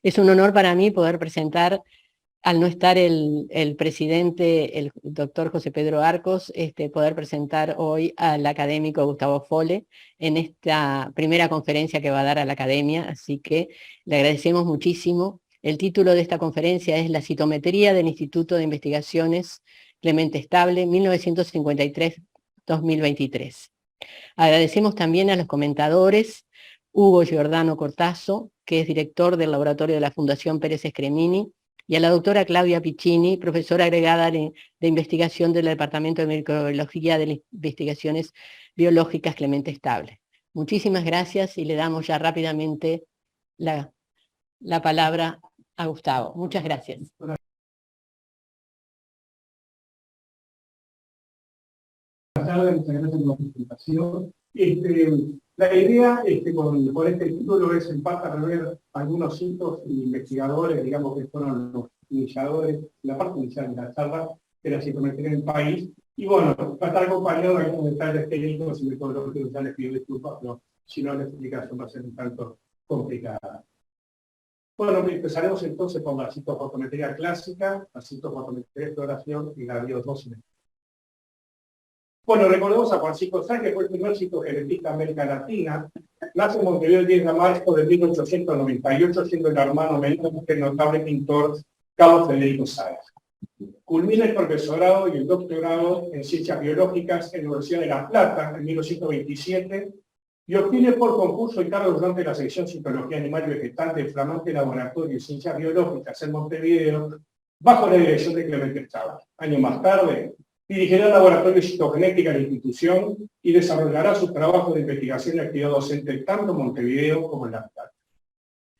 Es un honor para mí poder presentar, al no estar el presidente, el doctor José Pedro Arcos, poder presentar hoy al académico Gustavo Fole en esta primera conferencia que va a dar a la academia, así que le agradecemos muchísimo. El título de esta conferencia es La citometría del Instituto de Investigaciones Clemente Estable, 1953-2023. Agradecemos también a los comentadores, Hugo Giordano Cortazo, que es director del laboratorio de la Fundación Pérez Escremini, y a la doctora Claudia Piccini, profesora agregada de investigación del Departamento de Microbiología de las Investigaciones Biológicas Clemente Estable. Muchísimas gracias y le damos ya rápidamente la palabra a Gustavo. Muchas gracias. Buenas tardes, muchas gracias por la presentación. La idea con este título es en parte rever algunos hitos y investigadores, digamos que fueron los iniciadores, la parte inicial de la charla de la citometría en el país. Y bueno, va a estar acompañado de algunos detalles técnicos y metodológicos, ya les pido disculpas, pero si no la explicación va a ser un tanto complicada. Bueno, empezaremos entonces con la citofotometría clásica, la citofotometría de exploración y la biodósis. Bueno, recordemos a Francisco Sáenz, que fue el primer citogenetista de América Latina. Nace en Montevideo el 10 de marzo de 1898, siendo el hermano menor del notable pintor Carlos Federico Sáenz. Culmina el profesorado y el doctorado en Ciencias Biológicas en la Universidad de La Plata en 1927 y obtiene por concurso el cargo durante la sección Citología Animal y Vegetal del flamante Laboratorio de Ciencias Biológicas en Montevideo, bajo la dirección de Clemente Estable. Años más tarde, dirigirá el laboratorio de citogenética de la institución y desarrollará sus trabajos de investigación y actividad docente tanto en Montevideo como en La Plata.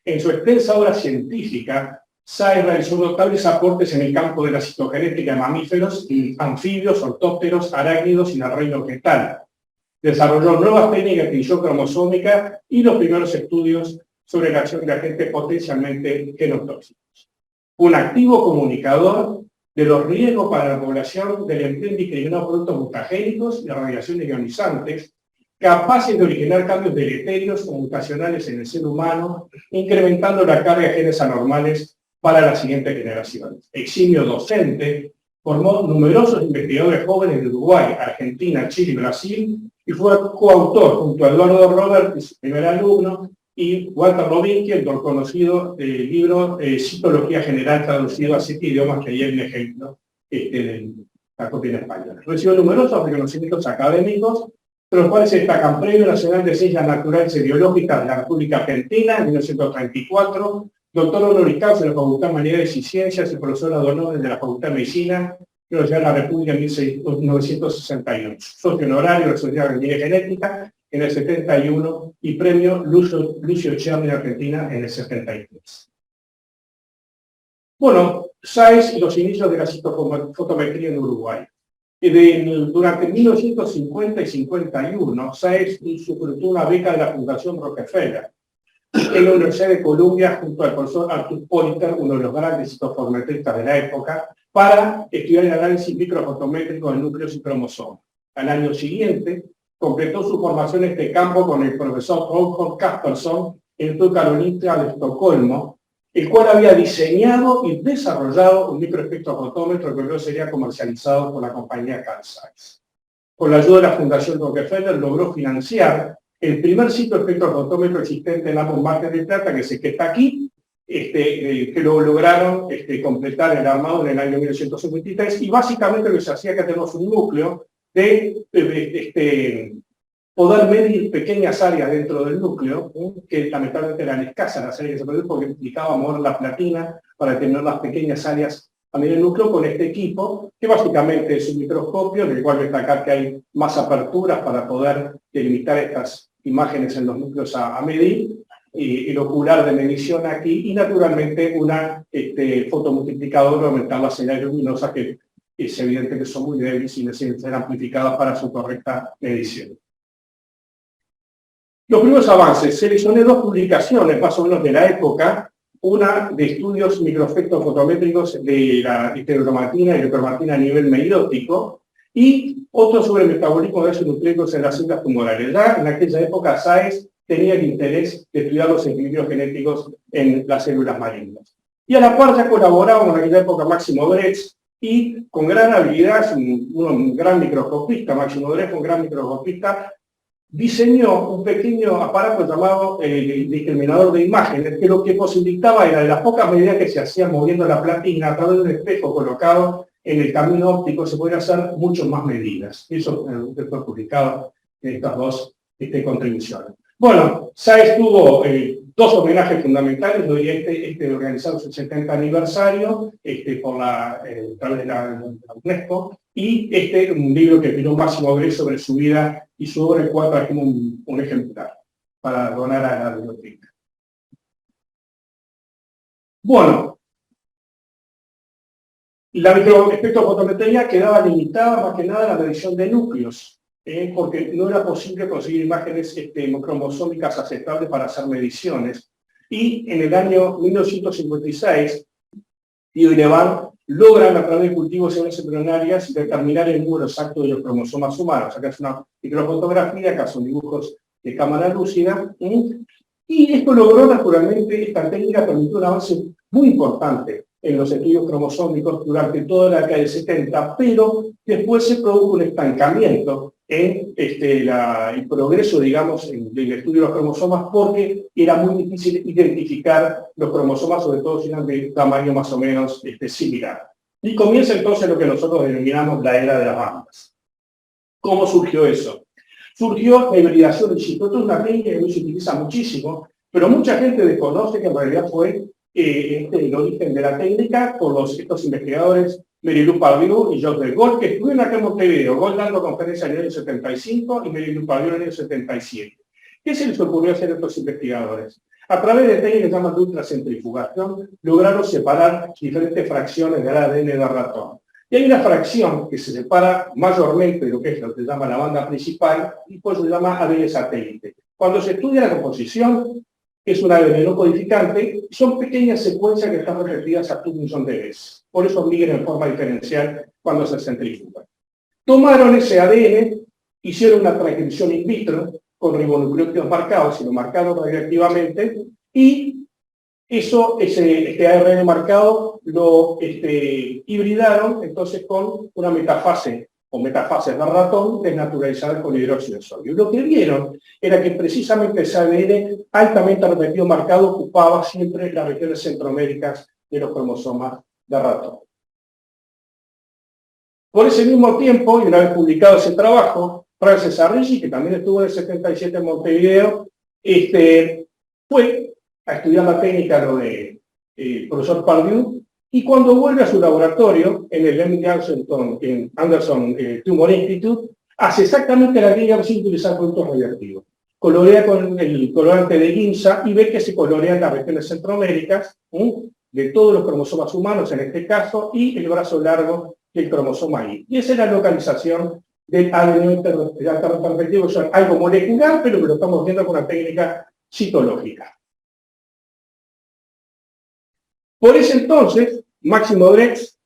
En su extensa obra científica, Sáenz realizó notables aportes en el campo de la citogenética de mamíferos, anfibios, ortópteros, arácnidos y del reino vegetal. Desarrolló nuevas técnicas de edición cromosómica y los primeros estudios sobre la acción de agentes potencialmente genotóxicos. Un activo comunicador de los riesgos para la población del empleo indiscriminado de productos mutagénicos y radiaciones ionizantes, capaces de originar cambios deleterios o mutacionales en el ser humano, incrementando la carga de genes anormales para las siguientes generaciones. Eximio docente, formó numerosos investigadores jóvenes de Uruguay, Argentina, Chile y Brasil, y fue coautor junto a Eduardo Robert, su primer alumno, y Walter Rovinski, el conocido libro Citología General, traducido a 7 idiomas, que ahí hay un ejemplo de la copia en español. Recibió numerosos reconocimientos académicos, de los cuales se destacan Premio Nacional de Ciencias Naturales y Biológicas de la República Argentina en 1934, doctor honoris causa de la Facultad de Humanidades y Ciencias y profesora de honor de la Facultad de Medicina de la Universidad de la República en 1968, socio honorario de la Sociedad de Ingeniería Genética en el 71 y premio Lucio Cherny de Argentina en el 73. Bueno, Sáenz y los inicios de la citofotometría en Uruguay. Durante 1950 y 51, Sáenz usufructó una beca de la Fundación Rockefeller en la Universidad de Columbia junto al profesor Arthur Poynter, uno de los grandes citofotometristas de la época, para estudiar el análisis microfotométrico del núcleo y cromosomas. Al año siguiente, completó su formación en este campo con el profesor Rolf Kaspersson en el Karolinska de Estocolmo, el cual había diseñado y desarrollado un microespectrofotómetro que luego sería comercializado por la compañía Carl Zeiss. Con la ayuda de la Fundación Rockefeller logró financiar el primer citoespectrofotómetro existente en ambos marcas de plata, que está aquí, que lo lograron completar el armado en el año 1953, y básicamente lo que se hacía que tenemos un núcleo de poder medir pequeñas áreas dentro del núcleo, que lamentablemente eran escasas las áreas que se podían porque implicaba mover la platina para tener las pequeñas áreas a medir el núcleo con este equipo, que básicamente es un microscopio, del cual destacar que hay más aperturas para poder delimitar estas imágenes en los núcleos a medir, y el ocular de medición aquí, y naturalmente una fotomultiplicador para aumentar la señal luminosa, que es evidente que son muy débiles y necesitan ser amplificadas para su correcta medición. Los primeros avances, seleccioné 2 publicaciones más o menos de la época, una de estudios microespectrofotométricos de la heterocromatina y la a nivel meiótico, y otro sobre el metabolismo de ácidos nucleicos en las células tumorales. Ya en aquella época Sáenz tenía el interés de estudiar los equilibrios genéticos en las células malignas. Y a la par ya colaborábamos en aquella época Máximo Dretz, y con gran habilidad, un gran microscopista, Máximo Dretz, un gran microscopista, diseñó un pequeño aparato llamado discriminador de imágenes, que lo que posibilitaba era, de las pocas medidas que se hacían moviendo la platina a través de un espejo colocado en el camino óptico, se podían hacer mucho más medidas. Eso fue publicado en estas dos contribuciones. Bueno, Sáez tuvo dos homenajes fundamentales, yo diría de organizado su 70 aniversario a través de la UNESCO, y un libro que escribió Máximo Dretz sobre su vida y su obra, el cual trajimos un ejemplar para donar a la biblioteca. Bueno, la microespectrofotometría quedaba limitada más que nada a la medición de núcleos, porque no era posible conseguir imágenes cromosómicas aceptables para hacer mediciones. Y en el año 1956, Tío y Levan logran a través de cultivos de células embrionarias determinar el número exacto de los cromosomas humanos. Acá es una microfotografía, acá son dibujos de cámara lúcida. Y esto logró naturalmente, esta técnica permitió un avance muy importante en los estudios cromosómicos durante toda la década del 70, pero después se produjo un estancamiento en el progreso, digamos, del estudio de los cromosomas, porque era muy difícil identificar los cromosomas, sobre todo si eran de tamaño más o menos similar. Y comienza entonces lo que nosotros denominamos la era de las bandas. ¿Cómo surgió eso? Surgió la hibridación del ciclo. Esto es una técnica que hoy se utiliza muchísimo, pero mucha gente desconoce que en realidad fue el origen de la técnica por estos investigadores Mary-Lou Pardieu y Joseph Gold, que estuvieron acá en Montevideo, Gold dando conferencia en el año 75 y Mary-Lou Pardieu en el año 77. ¿Qué se les ocurrió hacer a estos investigadores? A través de técnicas que llaman de ultracentrifugación, lograron separar diferentes fracciones del ADN de ratón. Y hay una fracción que se separa mayormente de lo que se llama la banda principal, y pues se llama ADN satélite. Cuando se estudia la composición, es un ADN no codificante, son pequeñas secuencias que están repetidas a 2 millones de veces. Por eso migran en forma diferencial cuando se centrifugan. Tomaron ese ADN, hicieron una transcripción in vitro con ribonucleótidos marcados y lo marcaron radioactivamente, y este ARN marcado lo hibridaron entonces con una metafase o metafases de ratón desnaturalizadas con hidróxido de sodio. Y lo que vieron era que precisamente ese ADN altamente repetido marcado ocupaba siempre las regiones centroméricas de los cromosomas de ratón. Por ese mismo tiempo, y una vez publicado ese trabajo, Frances Arrighi, que también estuvo en el 77 en Montevideo, fue a estudiar la técnica de profesor Pardieu, y cuando vuelve a su laboratorio, en el MD Anderson Tumor Institute, hace exactamente la técnica sin utilizar productos radioactivos. Colorea con el colorante de Ginza y ve que se colorean las regiones centroméricas de todos los cromosomas humanos, en este caso, y el brazo largo del cromosoma Y. Y esa es la localización del ADN perfectivo, que son algo molecular, pero que lo estamos viendo con una técnica citológica. Por ese entonces, Máximo Dretz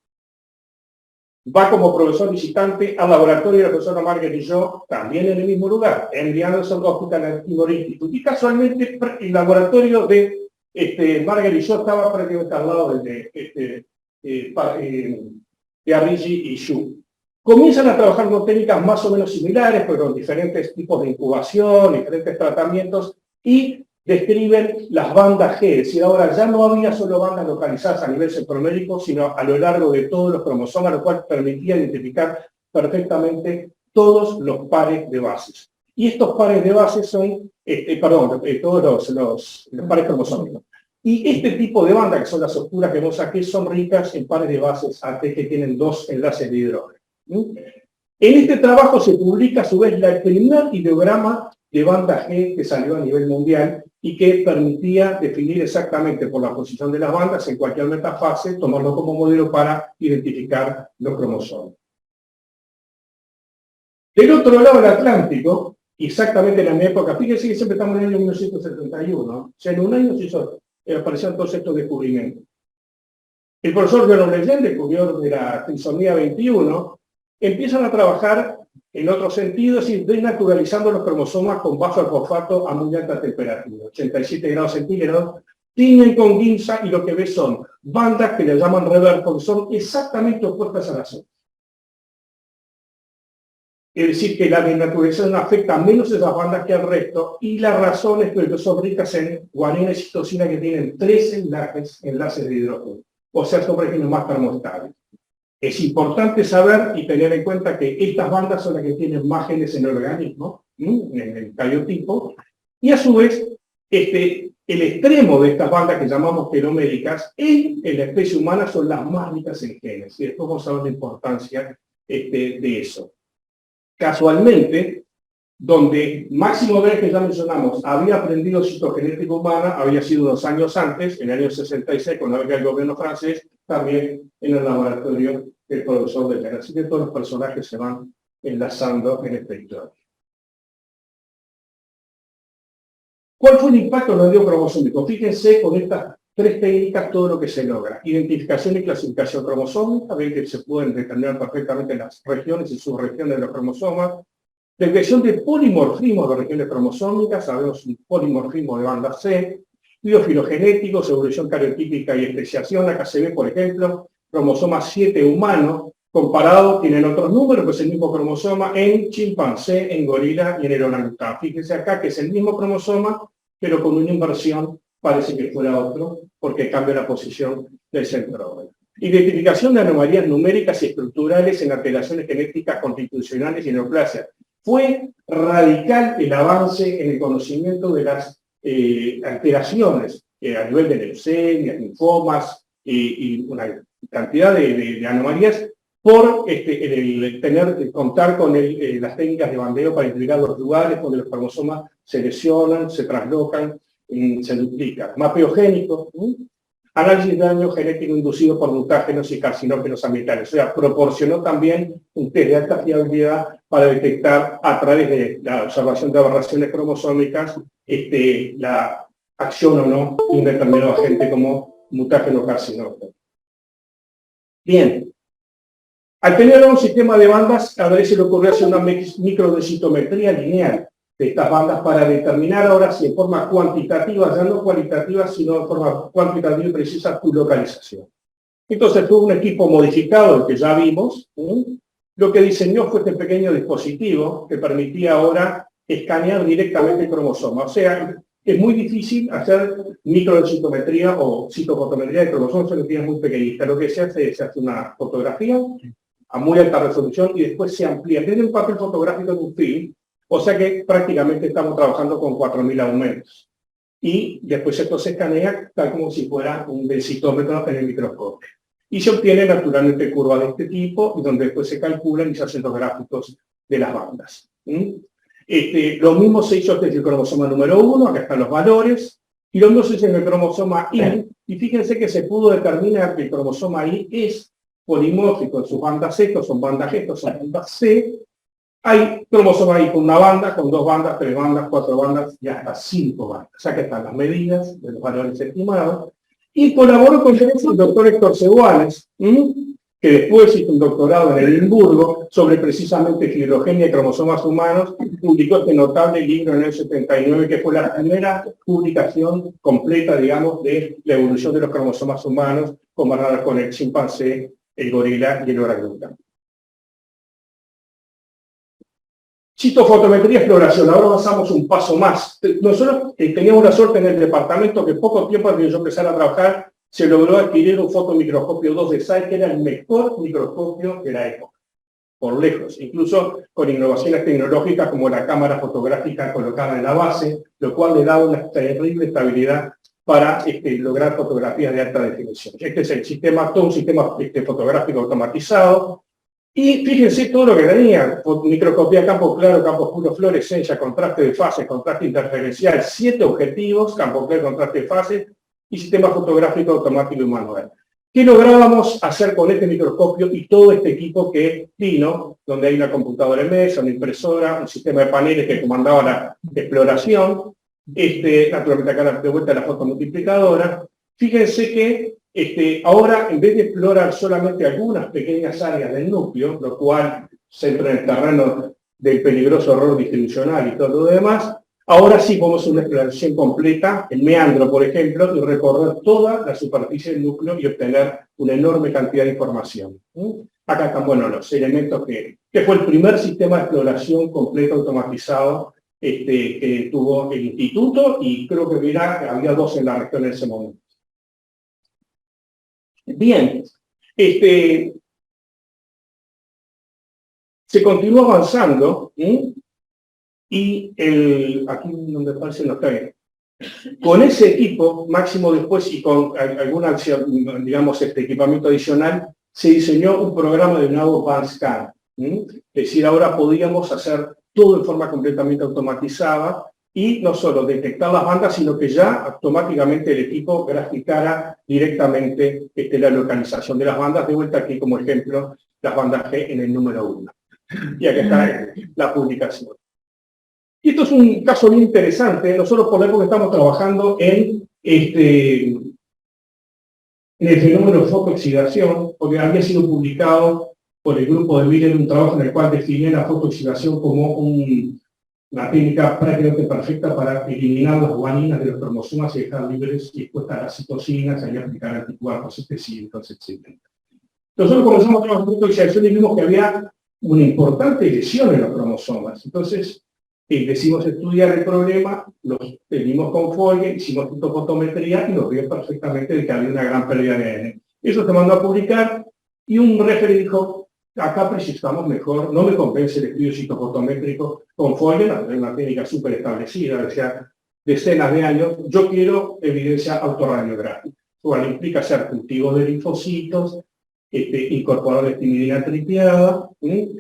va como profesor visitante al laboratorio de la profesora Margaret y yo, también en el mismo lugar, en el Anderson Hospital Tumor Institute. Y casualmente el laboratorio de Margaret y yo estaba prácticamente al lado de Arrighi y Xu. Comienzan a trabajar con técnicas más o menos similares, pero con diferentes tipos de incubación, diferentes tratamientos, y describen las bandas G, es decir, ahora ya no había solo bandas localizadas a nivel centromérico, sino a lo largo de todos los cromosomas, lo cual permitía identificar perfectamente todos los pares de bases. Y estos pares de bases son, todos los pares cromosómicos. Y este tipo de bandas, que son las oscuras que vemos aquí, son ricas en pares de bases AT que tienen 2 enlaces de hidrógeno. En este trabajo se publica a su vez el primer ideograma de banda G que salió a nivel mundial y que permitía definir exactamente por la posición de las bandas en cualquier metafase, tomarlo como modelo para identificar los cromosomas. Del otro lado del Atlántico, exactamente en la misma época, fíjense que siempre estamos en el año 1971, o sea, en un año aparecieron todos estos descubrimientos. El profesor Jerome Lejeune descubrió de la trisomía 21, empiezan a trabajar En otro sentido, es ir desnaturalizando los cromosomas con bajo fosfato a muy alta temperatura, 87 grados centígrados, tiñen con guinza y lo que ves son bandas que le llaman reverso, porque son exactamente opuestas a las otras. Es decir, que la desnaturalización afecta menos esas bandas que al resto, y la razón es que son ricas en guanina y citosina, que tienen 3 enlaces de hidrógeno, o sea, son regiones más termoestables. Es importante saber y tener en cuenta que estas bandas son las que tienen más genes en el organismo, en el cariotipo, y a su vez, el extremo de estas bandas que llamamos teloméricas, en la especie humana son las más ricas en genes, y después vamos a ver la importancia de eso. Casualmente, donde Máximo Drake, que ya mencionamos, había aprendido citogenética humana, había sido 2 años antes, en el año 66, cuando había el gobierno francés, también en el laboratorio del profesor de Lena. Así que todos los personajes se van enlazando en esta historia. ¿Cuál fue el impacto del endocrinosómico? Fíjense con estas 3 técnicas todo lo que se logra. Identificación y clasificación cromosómica, ven que se pueden determinar perfectamente las regiones y subregiones de los cromosomas. Detección de polimorfismo de regiones cromosómicas, sabemos un polimorfismo de banda C, biofilogenéticos, evolución cariotípica y especiación. Acá se ve, por ejemplo, cromosoma 7 humano, comparado, tienen otros números, pues el mismo cromosoma en chimpancé, en gorila y en el orangután. Fíjense acá que es el mismo cromosoma, pero con una inversión parece que fuera otro, porque cambia la posición del centrómero. Identificación de anomalías numéricas y estructurales en alteraciones genéticas constitucionales y neoplasias. Fue radical el avance en el conocimiento de las alteraciones a nivel de leucemias, linfomas y una cantidad de anomalías por contar con las técnicas de bandeo para identificar los lugares donde los cromosomas se lesionan, se traslocan, se duplican. Mapeo génico, análisis de daño genético inducido por mutágenos y carcinógenos ambientales. O sea, proporcionó también un test de alta fiabilidad para detectar a través de la observación de aberraciones cromosómicas la acción o no de un determinado agente como mutágeno carcinógeno. Bien. Al tener un sistema de bandas, a veces se le ocurrió hacer una microdensitometría lineal de estas bandas para determinar ahora si en forma cuantitativa, ya no cualitativa, sino de forma cuantitativa y precisa, tu localización. Entonces tuvo un equipo modificado, el que ya vimos, lo que diseñó fue este pequeño dispositivo que permitía ahora escanear directamente el cromosoma. O sea, es muy difícil hacer microdensitometría o citofotometría de cromosomas, son entidades muy pequeñitas. Lo que se hace es hacer una fotografía a muy alta resolución y después se amplía. Tiene un papel fotográfico de un film, o sea que prácticamente estamos trabajando con 4.000 aumentos. Y después esto se escanea tal como si fuera un densitómetro en el microscopio. Y se obtiene naturalmente curvas de este tipo, donde después se calculan y se hacen los gráficos de las bandas. Lo mismo se hizo desde el cromosoma número 1, acá están los valores, y lo mismo se hizo en el cromosoma Y, y fíjense que se pudo determinar que el cromosoma Y es polimórfico en sus bandas C, estos son bandas G, estos son bandas C. Hay cromosomas ahí con una banda, con 2 bandas, 3 bandas, 4 bandas y hasta 5 bandas. O sea que están las medidas de los valores estimados. Y colaboró con el doctor Héctor Seguales, que después hizo un doctorado en Edimburgo sobre precisamente filogenia y cromosomas humanos, publicó este notable libro en el 79, que fue la primera publicación completa, digamos, de la evolución de los cromosomas humanos comparada con el chimpancé, el gorila y el orangután. Citofotometría y exploración. Ahora avanzamos un paso más. Nosotros teníamos la suerte en el departamento que poco tiempo antes de yo empezar a trabajar se logró adquirir un fotomicroscopio 2 de Zeiss, que era el mejor microscopio de la época, por lejos, incluso con innovaciones tecnológicas como la cámara fotográfica colocada en la base, lo cual le daba una terrible estabilidad para lograr fotografías de alta definición. Este es el sistema, todo un sistema fotográfico automatizado. Y fíjense todo lo que tenía: microscopía, campo claro, campo oscuro, fluorescencia, contraste de fases, contraste interferencial, 7 objetivos, campo claro, contraste de fases, y sistema fotográfico automático y manual. ¿Qué lográbamos hacer con este microscopio y todo este equipo que vino, donde hay una computadora en mesa, una impresora, un sistema de paneles que comandaba la exploración, naturalmente acá de vuelta la foto multiplicadora? Fíjense que ahora, en vez de explorar solamente algunas pequeñas áreas del núcleo, lo cual se entra en el terreno del peligroso error distribucional y todo lo demás, ahora sí podemos hacer una exploración completa, el meandro, por ejemplo, y recorrer toda la superficie del núcleo y obtener una enorme cantidad de información. Acá están, bueno, los elementos que fue el primer sistema de exploración completo automatizado que tuvo el instituto, y creo que había 2 en la región en ese momento. Bien, se continuó avanzando, y aquí donde parece no está bien. Con ese equipo, máximo después, y con alguna acción, digamos, equipamiento adicional, se diseñó un programa de nuevo BandScan. Es decir, ahora podíamos hacer todo de forma completamente automatizada, y no solo detectar las bandas, sino que ya automáticamente el equipo graficara directamente la localización de las bandas. De vuelta aquí como ejemplo, las bandas G en el número 1. Y aquí está la publicación. Y esto es un caso bien interesante, no solo por ver porque estamos trabajando en el fenómeno de fotooxidación, porque había sido publicado por el grupo de Miller un trabajo en el cual definía la fotooxidación como una técnica prácticamente perfecta para eliminar las guaninas de los cromosomas y dejar libres y expuestas a las citocinas, y aplicar anticuerpos específicos, etc. Nosotros comenzamos a trabajar en fotooxidación y vimos que había una importante lesión en los cromosomas. Entonces, decidimos estudiar el problema, los pedimos con Folge, hicimos fotometría y nos vio perfectamente de que había una gran pérdida de ADN. Eso se mandó a publicar, y un referee dijo, acá precisamos mejor, no me convence el estudio citofotométrico con Folge, una técnica súper establecida, decía, decenas de años, yo quiero evidencia autorradiográfica. Bueno, implica hacer cultivos de linfocitos, incorporar timidina tripiada,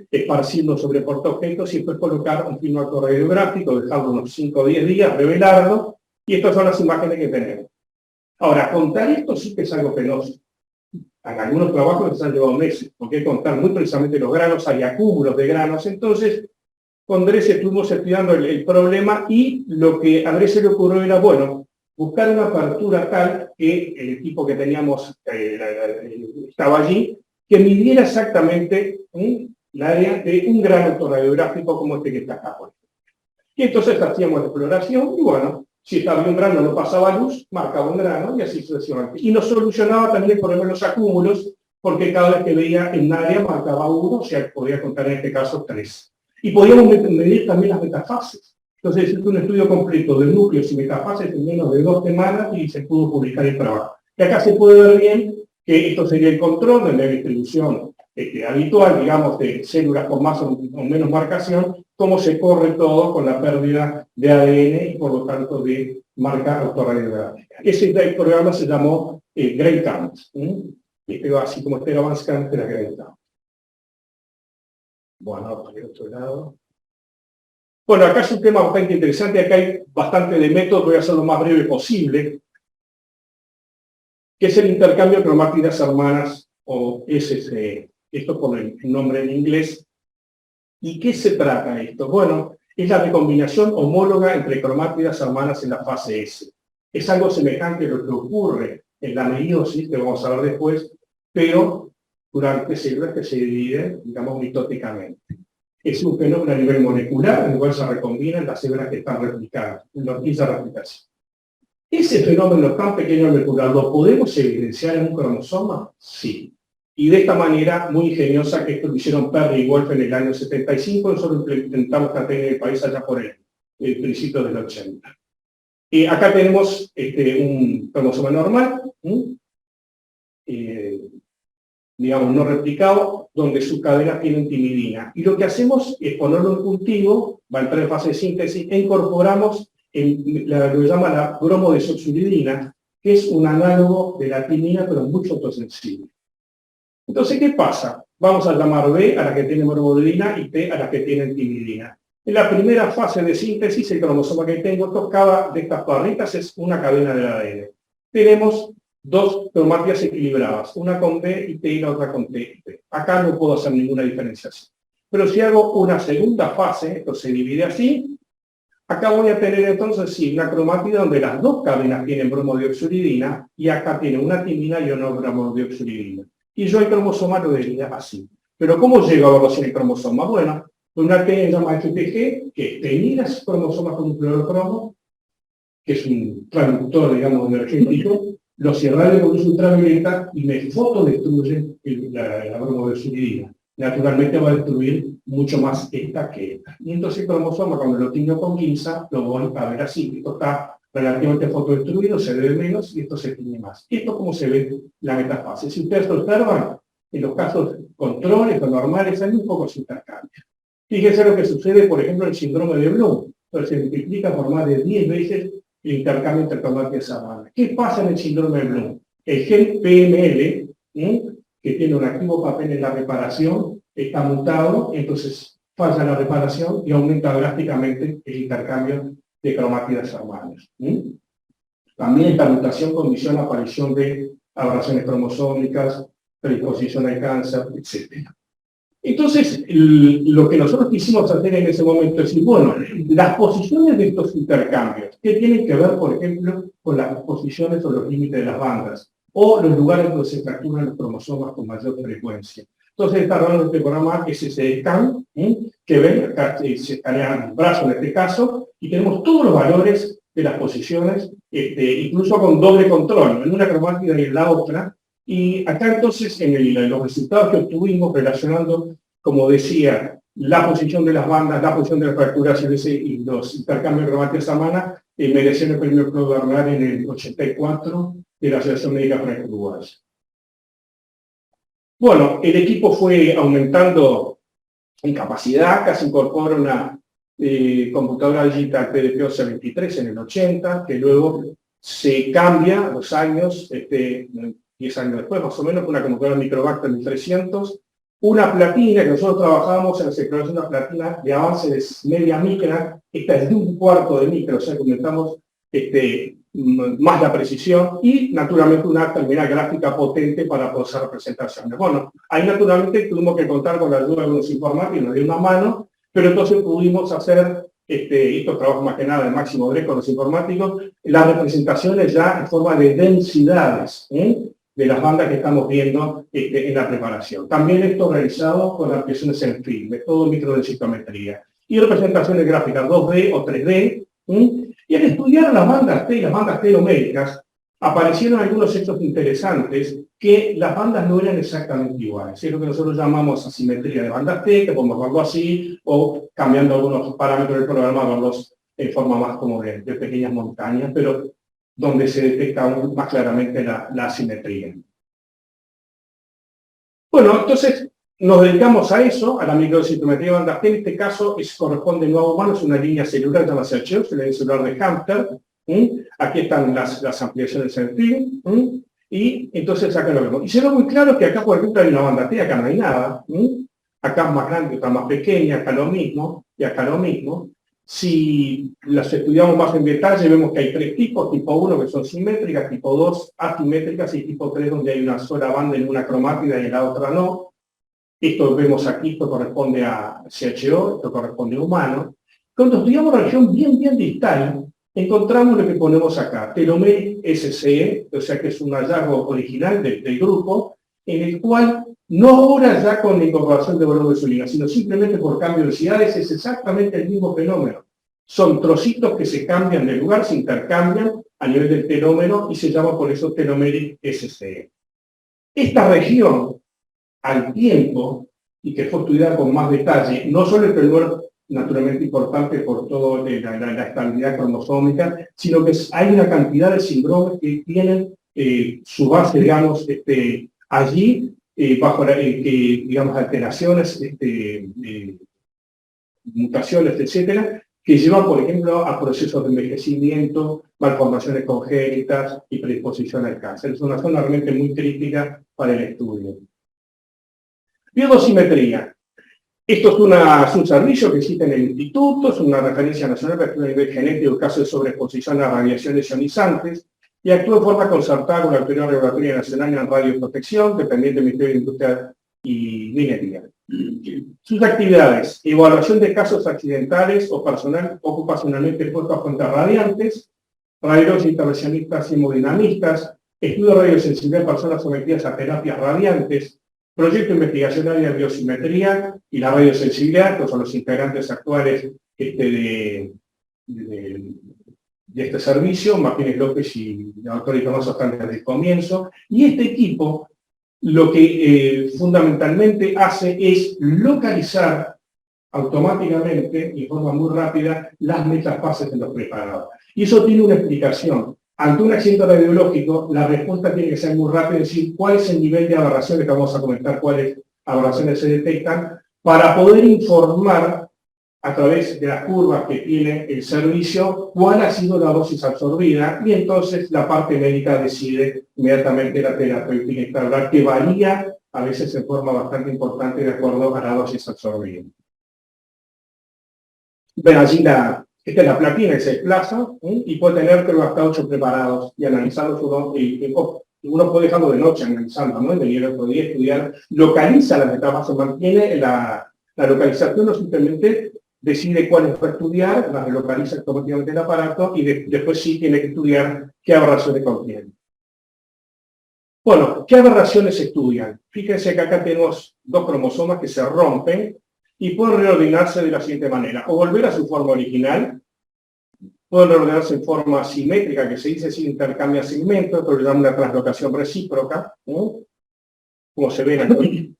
esparcirlo sobre portaobjetos y después colocar un film autorradiográfico, dejarlo unos 5 o 10 días, revelarlo, y estas son las imágenes que tenemos. Ahora, contar esto sí que es algo penoso. En algunos trabajos les han llevado meses, porque hay que contar muy precisamente los granos, hay acúmulos de granos. Entonces, con Dres estuvimos estudiando el problema, y lo que a Dres se le ocurrió era, bueno, buscar una apertura tal que el equipo que teníamos estaba allí, que midiera exactamente el área de un grano autorradiográfico como este que está acá. Y entonces hacíamos la exploración, y bueno, si estaba un grano no pasaba luz, marcaba un grano, y así sucesivamente. Y nos solucionaba también el problema de los acúmulos, porque cada vez que veía en un área marcaba 1, o sea, podía contar en este caso 3. Y podíamos medir también las metafases. Entonces, hice un estudio completo de núcleos y metafases en menos de 2 semanas, y se pudo publicar el trabajo. Y acá se puede ver bien que esto sería el control de la distribución habitual, digamos, de células con más o menos marcación, cómo se corre todo con la pérdida de ADN y por lo tanto de marca autorradiográfica. Ese programa se llamó Gray Count. Así como este BandScan de la Gray Count. Bueno, por el otro lado. Bueno, acá es un tema bastante interesante, acá hay bastante de método, voy a hacer lo más breve posible, que es el intercambio de cromátidas hermanas, o SCE. Esto por el nombre en inglés. ¿Y qué se trata esto? Bueno, es la recombinación homóloga entre cromátidas hermanas en la fase S. Es algo semejante a lo que ocurre en la meiosis, que vamos a ver después, pero durante células que se dividen, digamos, mitóticamente. Es un fenómeno a nivel molecular en el cual se recombinan las células que están replicadas, en esa replicación. ¿Ese fenómeno tan pequeño molecular lo podemos evidenciar en un cromosoma? Sí. Y de esta manera muy ingeniosa, que esto lo hicieron Perry y Wolf en el año 75, nosotros implementamos esta técnica en el país allá por el principio del 80. Y acá tenemos un cromosoma normal, digamos, no replicado, donde sus cadenas tienen timidina. Y lo que hacemos es ponerlo en cultivo, va a entrar en fase de síntesis, e incorporamos lo que llama la bromodesoxuridina, que es un análogo de la timina, pero mucho autosensible. Entonces, ¿qué pasa? Vamos a llamar B a la que tiene bromodelina y T a la que tiene timidina. En la primera fase de síntesis, el cromosoma que tengo, cada de estas barritas es una cadena de ADN. Tenemos 2 cromátidas equilibradas, una con B y T y la otra con T y T. Acá no puedo hacer ninguna diferenciación. Pero si hago una segunda fase, esto se divide así, acá voy a tener entonces sí una cromatida donde las 2 cadenas tienen bromodioxuridina, y acá tiene una timina y una bromodioxuridina. Y yo el cromosoma lo diría así. Pero ¿cómo llego a verlo sin el cromosoma? Bueno, Una T se llama FPG, que tenía las cromosomas con un fluorocromo, que es un traductor, digamos, energético, los irradia con luz ultravioleta y me fotodestruye la bromodeoxiridina. Naturalmente va a destruir mucho más esta que esta. Y entonces el cromosoma, cuando lo tiño con guinza, lo voy a ver así. Esto está relativamente fotodestruido, se ve menos y esto se tiñe más. Esto como se ve la metafase. Si ustedes observan, en los casos controles o normales hay un poco de intercambio. Fíjense lo que sucede, por ejemplo, en el síndrome de Bloom. Entonces se multiplica por más de 10 veces el intercambio entre cromática y sabana. ¿Qué pasa en el síndrome de Bloom? El gen PML, que tiene un activo papel en la reparación, está mutado, entonces falla la reparación y aumenta drásticamente el intercambio de cromátidas hermanas. También esta mutación condiciona la aparición de aberraciones cromosómicas, predisposición al cáncer, etc. Entonces, lo que nosotros quisimos hacer en ese momento es decir, bueno, las posiciones de estos intercambios, ¿qué tienen que ver, por ejemplo, con las posiciones o los límites de las bandas? O los lugares donde se fracturan los cromosomas con mayor frecuencia. Entonces, está hablando de este programa SSScan, que ven, acá se escanean el brazo en este caso, y tenemos todos los valores de las posiciones, incluso con doble control, en una cromática y en la otra. Y acá entonces, en los resultados que obtuvimos relacionando, como decía, la posición de las bandas, la posición de las fracturas y los intercambios de cromáticas hermanas, merecen el premio Claude Bernard en el 84 de la Asociación Médica Franco-Uruguaya. Bueno, el equipo fue aumentando en capacidad, casi incorpora una computadora digital PDP-OSA 23 en el 80, que luego se cambia a los años, 10 años después, más o menos, con una computadora Microvactor 1300, una platina que nosotros trabajamos en la exploración de una platina de avance de media micra, esta es de 1/4 de micra, o sea, aumentamos más la precisión y, naturalmente, una terminal gráfica potente para poder hacer representaciones. Bueno, ahí, naturalmente, tuvimos que contar con la ayuda de los informáticos, nos dio una mano, pero entonces pudimos hacer, estos trabajos más que nada de Máximo Greco con los informáticos, las representaciones ya en forma de densidades, de las bandas que estamos viendo en la preparación. También esto realizado con ampliaciones en film, método microdensitometría. Y representaciones gráficas 2D o 3D. Y al estudiar las bandas T y las bandas teloméricas, aparecieron algunos hechos interesantes que las bandas no eran exactamente iguales. Es lo que nosotros llamamos asimetría de bandas T, que podemos verlo así, o cambiando algunos parámetros del programa, verlos en forma más como de pequeñas montañas, pero donde se detecta aún más claramente la asimetría. Bueno, entonces nos dedicamos a eso, a la microdensitometría de bandas T. En este caso corresponde no a humanos, una línea celular llamada CHO, es la línea celular de Hamster. Aquí están las ampliaciones en film. Y entonces acá lo vemos. Y se ve muy claro que acá, por ejemplo, hay una banda T, acá no hay nada. Acá más grande, acá más pequeña, acá lo mismo, y acá lo mismo. Si las estudiamos más en detalle, vemos que hay 3 tipos, tipo 1 que son simétricas, tipo 2 asimétricas y tipo 3 donde hay una sola banda en una cromática y en la otra no. Esto vemos aquí, esto corresponde a CHO, esto corresponde a humano. Cuando estudiamos la región bien distal, encontramos lo que ponemos acá, telomeric SCE, o sea que es un hallazgo original del grupo, en el cual no ahora ya con la incorporación de bromodeoxidina, sino simplemente por cambio de velocidades, es exactamente el mismo fenómeno. Son trocitos que se cambian de lugar, se intercambian a nivel del telómero y se llama por eso telomeric SCE. Esta región, al tiempo, y que fue estudiada con más detalle, no solo el telómero naturalmente importante por toda la estabilidad cromosómica, sino que hay una cantidad de síndromes que tienen su base, digamos, allí, bajo digamos, alteraciones, mutaciones, etcétera, que llevan, por ejemplo, a procesos de envejecimiento, malformaciones congénitas y predisposición al cáncer. Es una zona realmente muy crítica para el estudio. Biodosimetría. Esto es un servicio que existe en el instituto, es una referencia nacional para estudiar a nivel genético en caso de sobreexposición a radiaciones ionizantes y actúa de forma concertada con la Autoridad Regulatoria Nacional en radioprotección, dependiente del Ministerio de Industria y Minería. Sus actividades: evaluación de casos accidentales o ocupacionalmente expuestos a fuentes radiantes, radiólogos intervencionistas y hemodinamistas, estudio de radiosensibilidad de personas sometidas a terapias radiantes, Proyecto de investigación área de biosimetría y la radiosensibilidad, que son los integrantes actuales de este servicio. Martínez López y la doctora Tomás están desde el comienzo. Y este equipo lo que fundamentalmente hace es localizar automáticamente, y de forma muy rápida, las metafases de los preparados. Y eso tiene una explicación. Ante un accidente radiológico, la respuesta tiene que ser muy rápida, es decir, cuál es el nivel de aberraciones, que vamos a comentar cuáles aberraciones se detectan, para poder informar a través de las curvas que tiene el servicio cuál ha sido la dosis absorbida, y entonces la parte médica decide inmediatamente la terapéutica instalar, que varía a veces en forma bastante importante de acuerdo a la dosis absorbida. Ven allí esta es la platina que se desplaza, y puede tener creo hasta 8 preparados y analizarlos uno puede dejarlo de noche analizando, ¿no? Venir el otro día estudiar, localiza las etapas, se mantiene la localización, o simplemente decide cuáles va a estudiar, las relocaliza automáticamente el aparato y después sí tiene que estudiar qué aberraciones contiene. Bueno, ¿qué aberraciones se estudian? Fíjense que acá tenemos 2 cromosomas que se rompen y pueden reordenarse de la siguiente manera: o volver a su forma original, pueden reordenarse en forma simétrica, que se dice si intercambia segmentos, pero le dan una translocación recíproca, ¿no? Como se ve en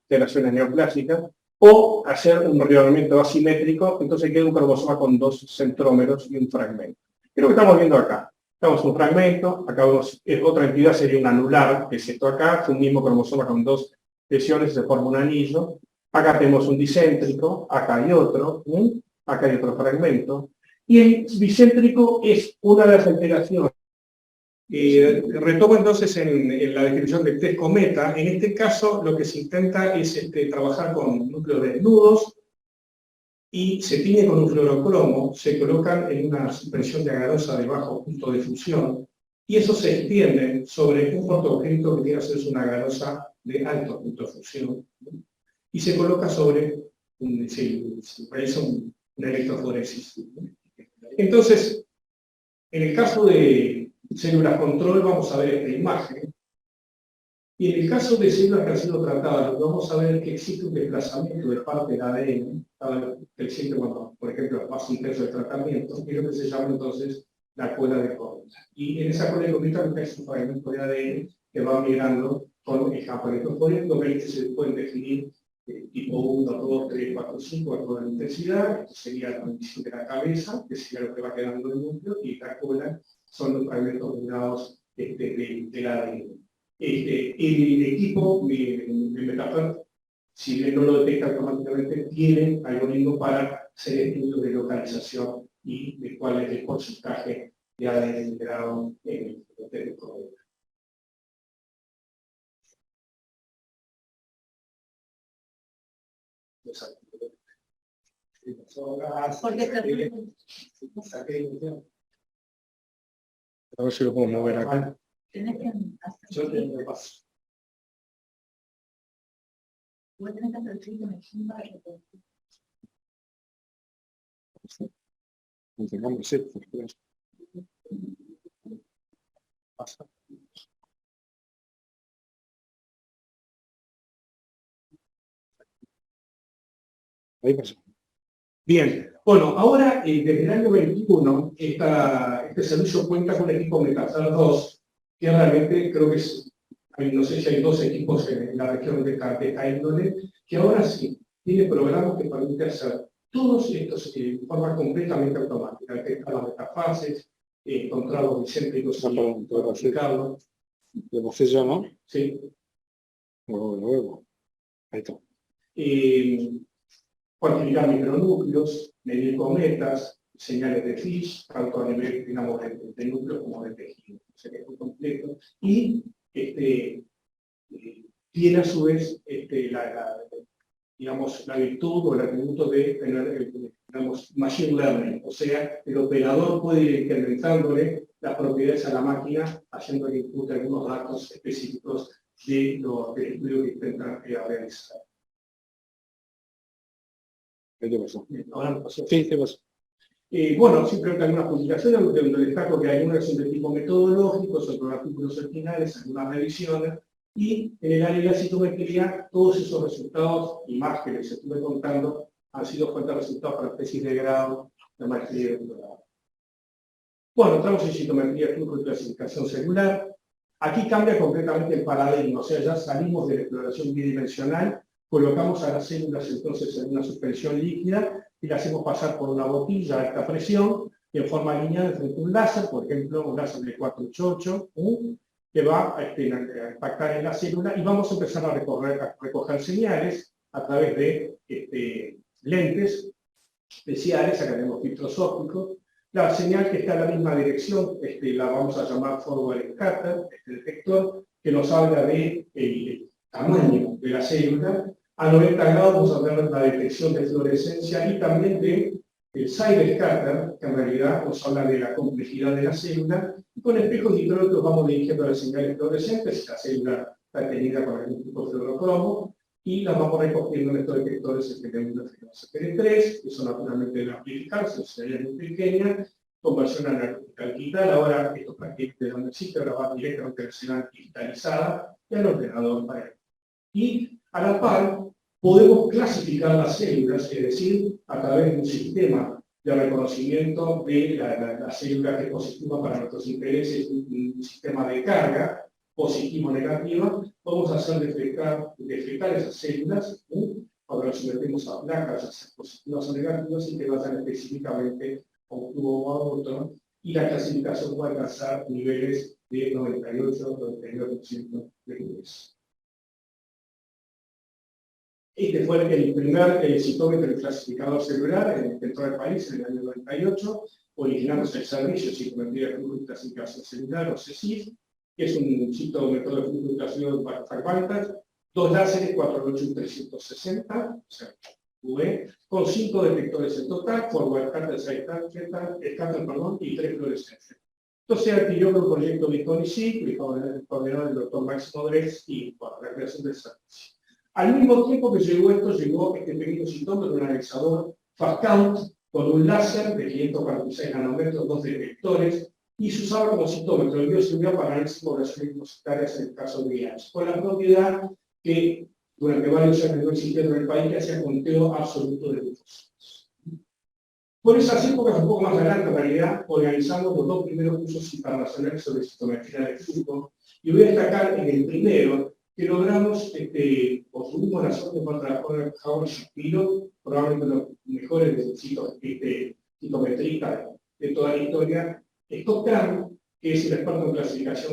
relaciones neoplásicas, o hacer un reordenamiento asimétrico, entonces queda un cromosoma con 2 centrómeros y un fragmento. Es lo que estamos viendo acá. Tenemos un fragmento, acá otra entidad sería un anular, que es esto acá, es un mismo cromosoma con 2 lesiones, se forma un anillo. Acá tenemos un discéntrico, acá hay otro, acá hay otro fragmento. Y el bicéntrico es una de las alteraciones. Retomo entonces en la descripción del test Cometa. En este caso lo que se intenta es trabajar con núcleos desnudos y se tiñe con un fluorocromo, se colocan en una suspensión de agarrosa de bajo punto de fusión y eso se extiende sobre un fotoobjeto que tiene que hacerse una agarrosa de alto punto de fusión y se coloca sobre, se realiza una electroforesis. Entonces, en el caso de células control vamos a ver esta imagen. Y en el caso de células que han sido tratadas, vamos a ver que existe un desplazamiento de parte del ADN, que existe cuando, por ejemplo, más intenso el tratamiento, y lo que se llama entonces la cola de Covita. Y en esa cola de Covita es un fragmento de ADN que va migrando con el campo electrofórico, donde se pueden definir tipo 1, 2, 3, 4, 5 a toda la intensidad. Esto sería la condición de la cabeza, que sería lo que va quedando en el núcleo, y la cola son los fragmentos migrados del ADN. El equipo de Metafern, si bien no lo detecta automáticamente, tiene algoritmos para hacer estudios de localización y de cuál es el porcentaje de ADN integrado en el teléfono. A ver si lo puedo mover acá. Yo te lo paso. Ahí pasó. Bien, bueno, ahora desde el año 21 este servicio cuenta con el equipo Metafern 2, que realmente creo que es, no sé si hay 2 equipos en la región de esta índole, que ahora sí tiene programas que permiten hacer todos estos de forma completamente automática, detectar las metafases, encontrar los bicéntricos y clasificarlos. ¿Lo pasé yo, no? Sí. Luego. Ahí está. Cuantificar micronúcleos, medir cometas, señales de Fish, tanto a nivel, digamos, de núcleo como de tejido. O sea que es muy completo. Y tiene a su vez digamos, la virtud o el atributo de tener, digamos, machine learning. O sea, el operador puede ir incrementándole las propiedades a la máquina, haciendo que impute algunos datos específicos del estudio que intentan realizar. ¿Qué te pasó? Ahora me pasó. Sí, te pasó. Bueno, simplemente algunas publicaciones donde destaco que hay unas son de tipo metodológico, son artículos originales, algunas revisiones, Y en el área de la citometría, todos esos resultados y más que les estuve contando han sido fuentes de resultados para tesis de grado, de maestría y de doctorado. Bueno, entramos en citometría de clasificación celular. Aquí cambia completamente el paradigma, o sea, ya salimos de la exploración bidimensional, colocamos a las células entonces en una suspensión líquida y las hacemos pasar por una botilla a alta presión y en forma lineal frente a un láser, por ejemplo, un láser de 488, que va a impactar en la célula y vamos a empezar a recoger señales a través de lentes especiales, acá tenemos filtros ópticos. La señal que está en la misma dirección la vamos a llamar forward scatter, este detector, que nos habla de el tamaño de la célula. A 90 grados vamos a ver la detección de fluorescencia y también de el side scatter, que en realidad nos habla de la complejidad de la célula. Y con espejos dicrónicos vamos dirigiendo las señales fluorescentes, la célula está tenida con algún tipo de fluorocromo, y las vamos recogiendo en estos detectores FL1 y FL3, que son naturalmente de amplificar, son señales muy pequeñas, conversión analógica digital. Ahora estos paquetes de donde existe, ahora va directamente a la señal digitalizada y al ordenador para él. Y a la par, podemos clasificar las células, es decir, a través de un sistema de reconocimiento de la célula que es positiva para nuestros intereses, un sistema de carga, positivo o negativa, vamos a hacer deflecar esas células, cuando las sometemos a placas, ya sean positivas o negativas, y que vayan específicamente a un tubo o a otro, y la clasificación puede alcanzar niveles de 98-99% de niveles. Este fue el primer citómetro clasificador celular dentro del país en el año 98, originándose el servicio Citometría de Flujo y Clasificación Celular, o CECIF, que es un citómetro de flujo y clasificación para fragmentos, 2 láseres 408 y 360, o sea, UV, con 5 detectores en total, forward scatter, y 3 fluorescencias. Entonces adquirió un proyecto de CONICIT, coordinado el doctor Máximo Dres, y por la creación del servicio. Al mismo tiempo que llegó este pequeño citómetro, un analizador fast count, con un láser de 546 nanómetros, 2 detectores, y se usaba como citómetro de bioseguridad para análisis de poblaciones depositarias en el caso de VIH, con la propiedad que durante varios años no existía en el país, que hacía conteo absoluto de linfocitos. Por esas épocas, un poco más adelante, en realidad, organizamos los 2 primeros cursos internacionales sobre citometría de flujo, y voy a destacar en el primero que logramos, o tuvimos la suerte de trabajar con Howard Shapiro, probablemente uno de los mejores citometristas de toda la historia, Scott Cram, que es el experto en clasificación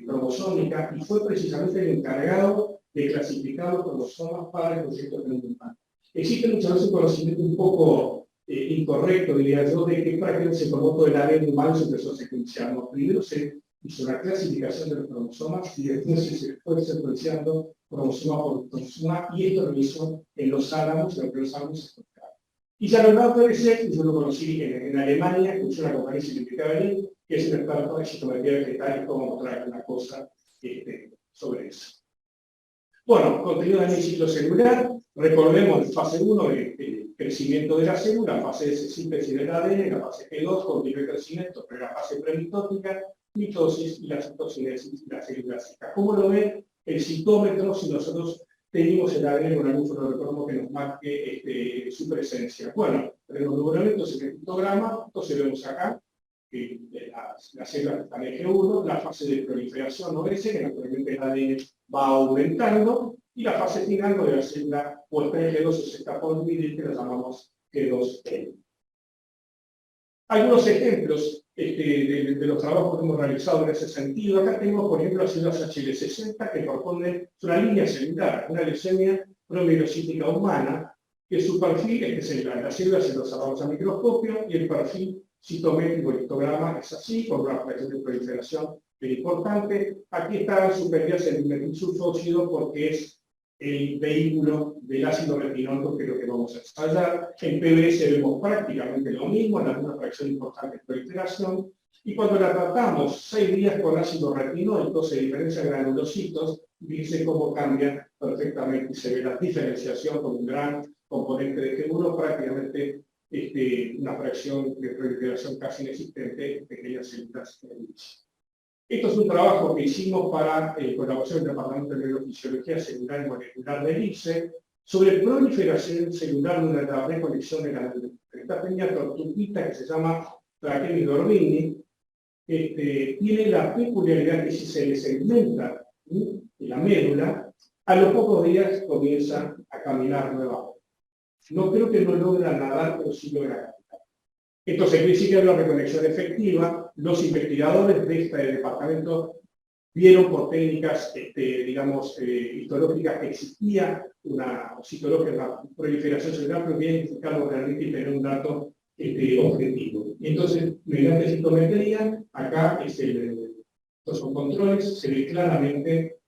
cromosómica, y fue precisamente el encargado de clasificar los cromosomas para el proyecto de humano. Existe muchas veces un conocimiento un poco incorrecto, diría yo, de que prácticamente se tomó todo el ADN humano y se empezó a secuenciar. Primero se hizo una clasificación de los cromosomas y después se fue secuenciando cromosoma por cromosoma, y esto lo hizo en los álamos, en los álamos se encontraron. Y ya lo dado de ser, yo lo conocí en Alemania, escuché una conferencia que Berlín, que es un experto en citometría vegetal y cómo mostrar una cosa sobre eso. Bueno, contenido del ciclo celular, recordemos fase 1 de crecimiento de la célula, fase de síntesis del ADN, la fase P2, continuo crecimiento, pero la fase premitótica, mitosis y la citocinesis y la célula seca. ¿Cómo lo ven? El citómetro, si nosotros tenemos el ADN con algún fluorocromo que nos marque su presencia. Bueno, tenemos numeramentos en el pictograma, entonces vemos acá la célula está en eje 1, la fase de proliferación OS, que naturalmente el ADN va aumentando, y la fase final donde la célula o está en eje 2 se está por dividir, que la llamamos G2N. Algunos ejemplos de los trabajos que hemos realizado en ese sentido. Acá tenemos, por ejemplo, las células HL60, que corresponden a una línea celular, una leucemia promielocítica humana, que su perfil es que las células se los observamos a microscopio, y el perfil citométrico, el histograma es así, con una fracción de proliferación importante. Aquí están suspendidas en el metilsulfóxido porque es el vehículo del ácido retinóico, que es lo que vamos a ensayar. En PBS vemos prácticamente lo mismo, en alguna fracción importante de proliferación, y cuando la tratamos 6 días con ácido retinoico, se diferencian granulocitos, y dice cómo cambia perfectamente, y se ve la diferenciación con un gran componente de G1, prácticamente una fracción de proliferación casi inexistente en pequeñas células en el inicio. Esto es un trabajo que hicimos para colaboración del Departamento de Neurofisiología Celular y Molecular del IPSE sobre proliferación celular durante la reconexión de la neurona. Esta pequeña tortuguita que se llama Trachemia dormini tiene la peculiaridad que si se le segmenta la médula, a los pocos días comienza a caminar nuevamente. No creo que no logra nadar, pero sí logra caminar. Entonces, quiere decir que hay una reconexión efectiva. Los investigadores de este departamento vieron por técnicas, digamos, histológicas que existía una proliferación celular, pero bien identificarlo realmente y tener un dato objetivo. Y entonces, mediante citometría, acá estos son controles, se ve claramente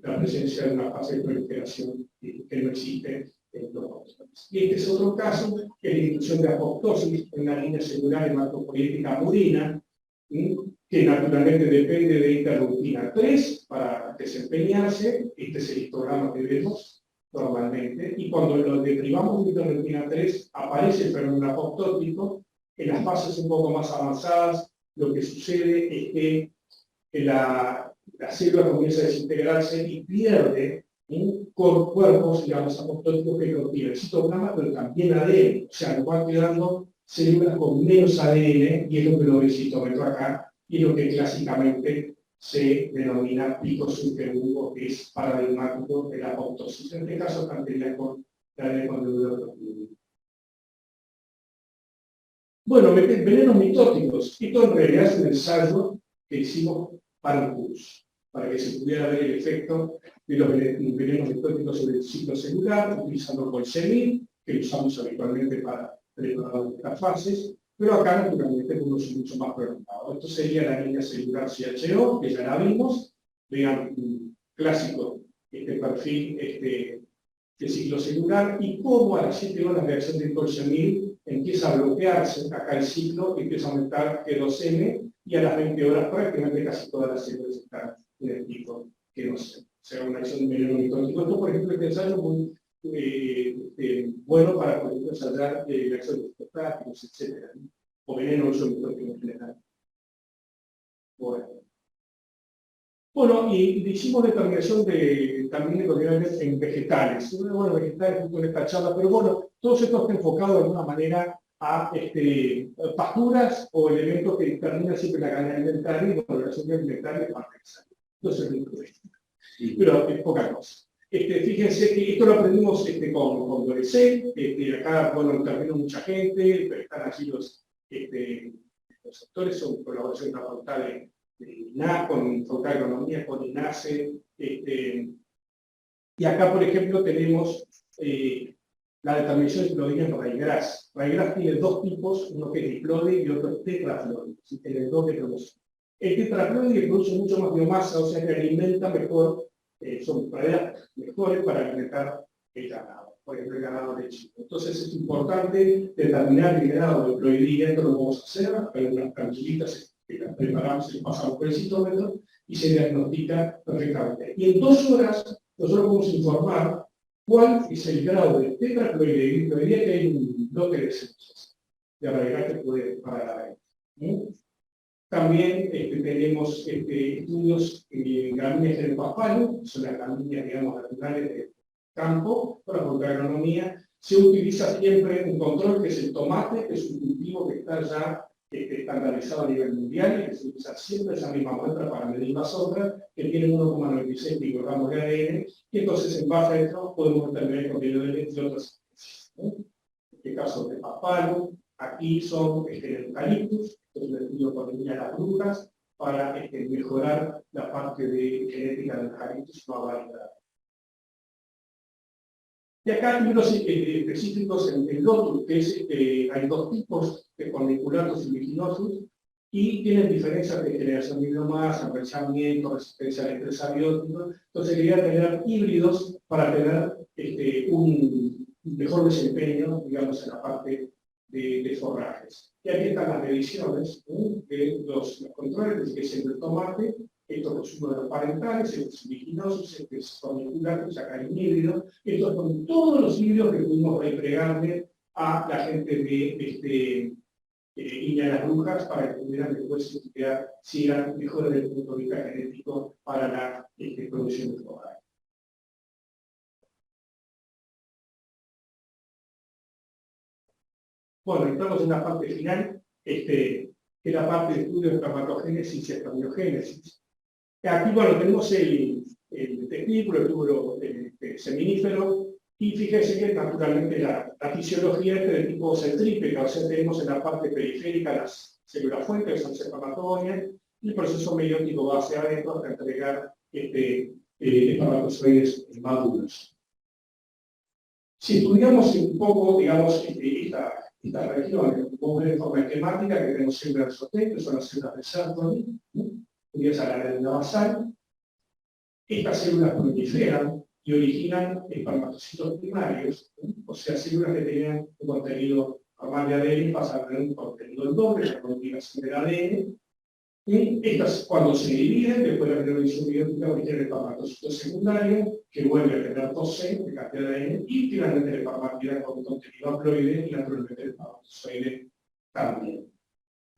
la presencia de una fase de proliferación que no existe en los controles. Y este es otro caso, que es la inducción de apoptosis en una línea celular hematopoietica murina, que naturalmente depende de interleucina 3 para desempeñarse. Este es el histograma que vemos normalmente, y cuando lo deprivamos de interleucina 3 aparece el fenómeno apoptótico. En las fases un poco más avanzadas lo que sucede es que la célula comienza a desintegrarse y pierde cuerpos, digamos, apoptóticos que contienen citoplasma, pero también ADN. O sea, nos van quedando células con menos ADN, y es lo que lo ve el citómetro acá, y es lo que clásicamente se denomina pico subterrúnico, que es paradigmático de la apoptosis. En este caso, cantería con ADN con neuroproteína. Bueno, venenos mitóticos. Esto en realidad es un ensayo que hicimos para un curso, para que se pudiera ver el efecto de los venenos mitóticos sobre el ciclo celular, utilizando colsemil, que lo usamos habitualmente para preparar estas fases, pero acá naturalmente uno es mucho más prolongado. Esto sería la línea celular CHO, que ya la vimos. Vean un clásico perfil de ciclo celular, y cómo a las 7 horas de acción del colsemil empieza a bloquearse acá el ciclo, empieza a aumentar G2M, y a las 20 horas prácticamente casi todas las células están en el pico G2M. O sea, una acción de veneno mitótico. Esto, por ejemplo, este ensayo es muy bueno para poder ensayar la acción de estáticos, etc. O veneno mitótico en general. Bueno, y hicimos determinación también de contaminantes en vegetales. Bueno, vegetales junto con esta charla, pero bueno, todo esto está enfocado de alguna manera a pasturas o elementos que determinan siempre la cadena alimentaria, y con relación alimentaria es parte de salud. Entonces, pero es poca cosa. Fíjense que esto lo aprendimos con Dorecel. Acá, bueno, intervino mucha gente, pero están allí los sectores, son colaboración con la facultad de INAC, con Facultad de Economía, con INACE. Y acá, por ejemplo, tenemos la determinación de ciclodina en Ryegrass. Ryegrass tiene dos tipos, uno que es diploide y otro es tetrafloide. Así que tiene dos de promoción. El tetrafloide produce mucho más biomasa, o sea que alimenta mejor, son praderas mejores para alimentar el ganado, por ejemplo el ganado lechero. Entonces es importante determinar el grado de ploidía. Esto lo vamos a hacer, hay unas plantillitas que las preparamos y pasamos por el citómetro y se diagnostica perfectamente. Y en 2 horas nosotros podemos informar cuál es el grado de tetracloridea, que hay un bloque de células de arraigar que puede parar ahí. También tenemos estudios en gramíneas del papalo, que son las gramíneas, digamos, naturales de campo, para la agronomía. Se utiliza siempre un control que es el tomate, que es un cultivo que está ya estandarizado a nivel mundial, y que se utiliza siempre esa misma muestra para medir las otras, que tienen 1,96 microgramos de ADN, y entonces en base a esto podemos determinar el contenido de otras especies. En este caso de papalo, aquí son eucaliptus, que es un estudio con niñas las brujas, para mejorar la parte de genética del eucaliptus, no variedad. Y acá libros específicos en Lotus, que es, hay 2 tipos de corniculatos y liginosus, y tienen diferencias de generación de biomasa, aprovechamiento, resistencia al estrés abiótico. Entonces quería tener híbridos para tener un mejor desempeño, digamos, en la parte de forrajes. Y aquí están las mediciones de los controles, que es el tomate. Esto es uno de los parentales, el liginosus, este es corniculatus, acá hay un híbrido. Estos son todos los híbridos que pudimos replegarle a la gente de y a las brujas para que pudieran después estudiar si eran mejores desde el punto de vista genético para la producción de fogaje. Bueno, entramos en la parte final, que es la parte de estudio de espermatogénesis y espermiogénesis. Aquí, bueno, tenemos el testículo, el túbulo seminífero, y fíjense que naturalmente la fisiología es de tipo centrípeta, o sea, tenemos en la parte periférica las células fuentes, que son espermatozoides, y el proceso meiótico va hacia adentro hasta entregar espermatozoides maduros. Si estudiamos un poco, digamos, esta región, como de forma esquemática, que tenemos células de sostén, que son las células de Sertoli, unidas a la glándula basal. Estas células proliferan y originan espermatocitos primarios, o sea, células que tenían un contenido normal de ADN pasan a tener un contenido doble, la proliferación del ADN, y estas, cuando se dividen, después de la reproducción biótica, originan el espermatocito secundario, que vuelve a tener 2C de cantidad de ADN, y finalmente el espermatida con contenido haploide, y naturalmente el espermatozoide también.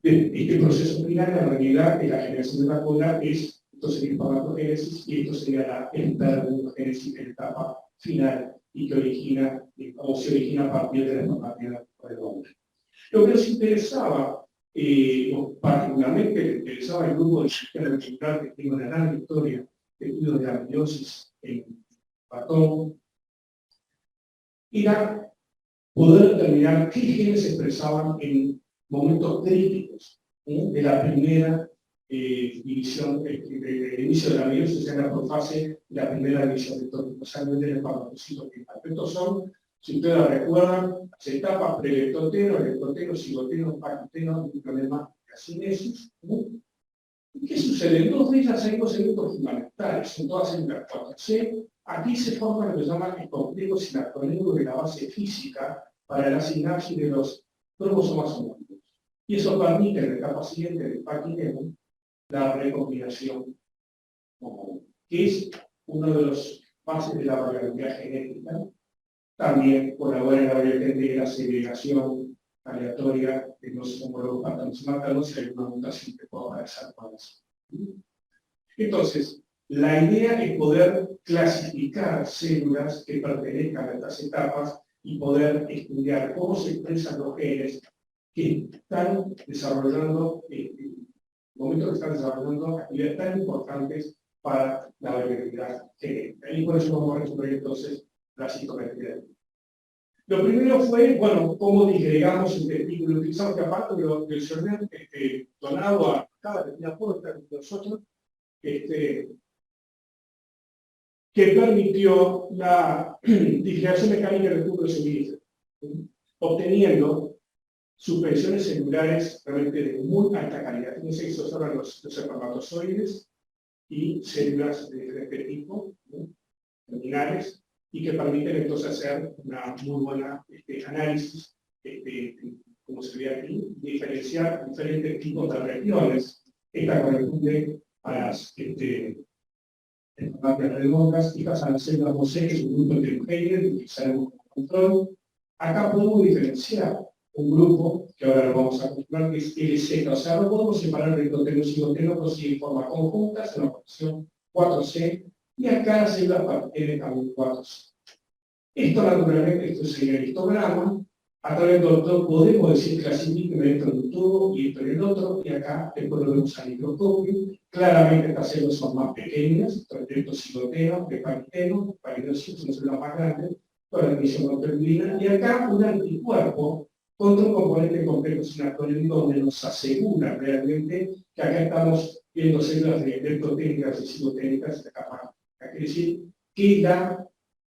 Bien, este proceso final, en realidad, es la generación de la cola, esto sería espermatogénesis, y esto sería la espermogénesis en la etapa final, y que origina, o se origina a partir de la espermatida redonda. Lo que nos interesaba, particularmente le interesaba el grupo de sistema vegetal que tiene una gran historia de estudios de la meiosis en ratón, era poder determinar qué genes se expresaban en momentos críticos de la primera división, del inicio de la meiosis, en la profase, la primera división de todo, o sea, del espermatocito final. Estos son, si ustedes recuerdan, las etapas prelectoteno, electoteno, cigoteno, pactoteno, un problema de acinesis. ¿Y qué sucede? Dos de ellas hay dos elementos fundamentales, son todas células 4C. Aquí se forma lo que se llama el complejo sinaptoneuro de la base física para la sinapsis de los cromosomas homólogos. Y eso permite en la etapa siguiente del paquinemo la recombinación homóloga, que es uno de los bases de la variabilidad genética. También colabora en la variabilidad de la segregación aleatoria de los homólogos paternos y maternos si hay una mutación que pueda aparecer con eso. Entonces, la idea es poder clasificar células que pertenezcan a estas etapas y poder estudiar cómo se expresan los genes que están desarrollando, momentos que están desarrollando actividades tan importantes para la variabilidad genética. Y por eso vamos a resolver entonces la citometría. Lo primero fue, bueno, cómo disgregamos el testículo. Utilizamos que aparte del Jornet donado a cada pequeña puerta de nosotros, que permitió la disgregación mecánica del túbulo seminífero, obteniendo suspensiones celulares realmente de muy alta calidad. Fíjense que se observan los espermatozoides y células de diferente tipo, terminales, y que permiten entonces hacer una muy buena análisis, como se ve aquí, diferenciar diferentes tipos de regiones. Esta corresponde a las espermatidas redondas, estas a las células Mosaic, que es un grupo heterogéneo, que utilizaremos como control. Acá podemos diferenciar un grupo, que ahora lo vamos a confirmar, que es LZ, o sea, no podemos separar el ectoteno y cigoteno, pero sí en forma conjunta, es una posición 4C, y acá las células tienen también 4C. Esto naturalmente, esto sería el histograma, a través del doctor podemos decir clasifiquen esto en un tubo y esto en el otro, y acá después lo vemos al microscopio. Claramente estas células son más pequeñas, esto cigoteno, paquiteno son células más grandes, con la división contemplina, y acá un anticuerpo contra un componente complejo sinaptónico donde nos asegura realmente que acá estamos viendo células de leptoténicas y cigoténicas de capa. Quiere decir que la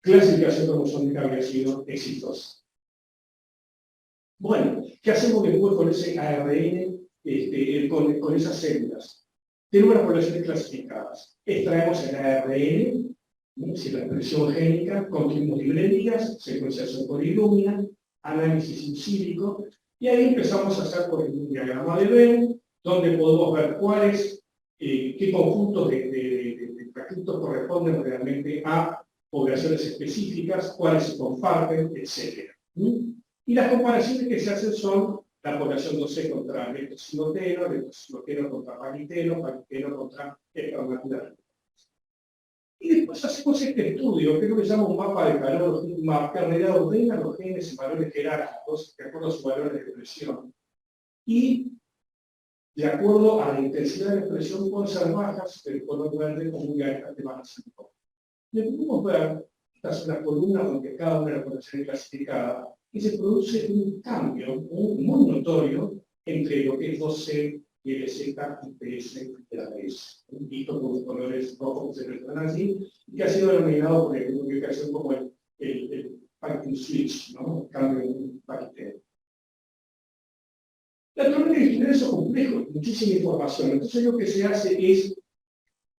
clasificación cromosómica había sido exitosa. Bueno, ¿qué hacemos después con ese ARN, con esas células? Tenemos las poblaciones clasificadas. Extraemos el ARN, si la expresión génica, construimos librerías, secuenciación por ilumina, análisis in silico, y ahí empezamos a hacer por el diagrama de Venn, donde podemos ver qué conjuntos de fragmentos corresponden realmente a poblaciones específicas, cuáles se comparten, etc. Y las comparaciones que se hacen son la población 2C contra leptocinotero contra paquitero contra espermatida. Y después hacemos este estudio, que es lo que se llama un mapa de calor, un mapa que en realidad ordena los genes en valores jerárquicos, de acuerdo a sus valores de expresión. Y de acuerdo a la intensidad de expresión, pueden ser bajas, el color verde o muy altas de bajas. Le podemos ver, estas son las columnas donde cada una de las poblaciones clasificada, y se produce un cambio muy notorio entre lo que es 2C y LZ y PS de la PS. Un pito con los colores rojos que se presentan así, y que ha sido denominado por el comunicación como el paqueting switch, ¿no? El cambio en un paquete. Naturalmente el estudio es complejo, muchísima información. Entonces lo que se hace es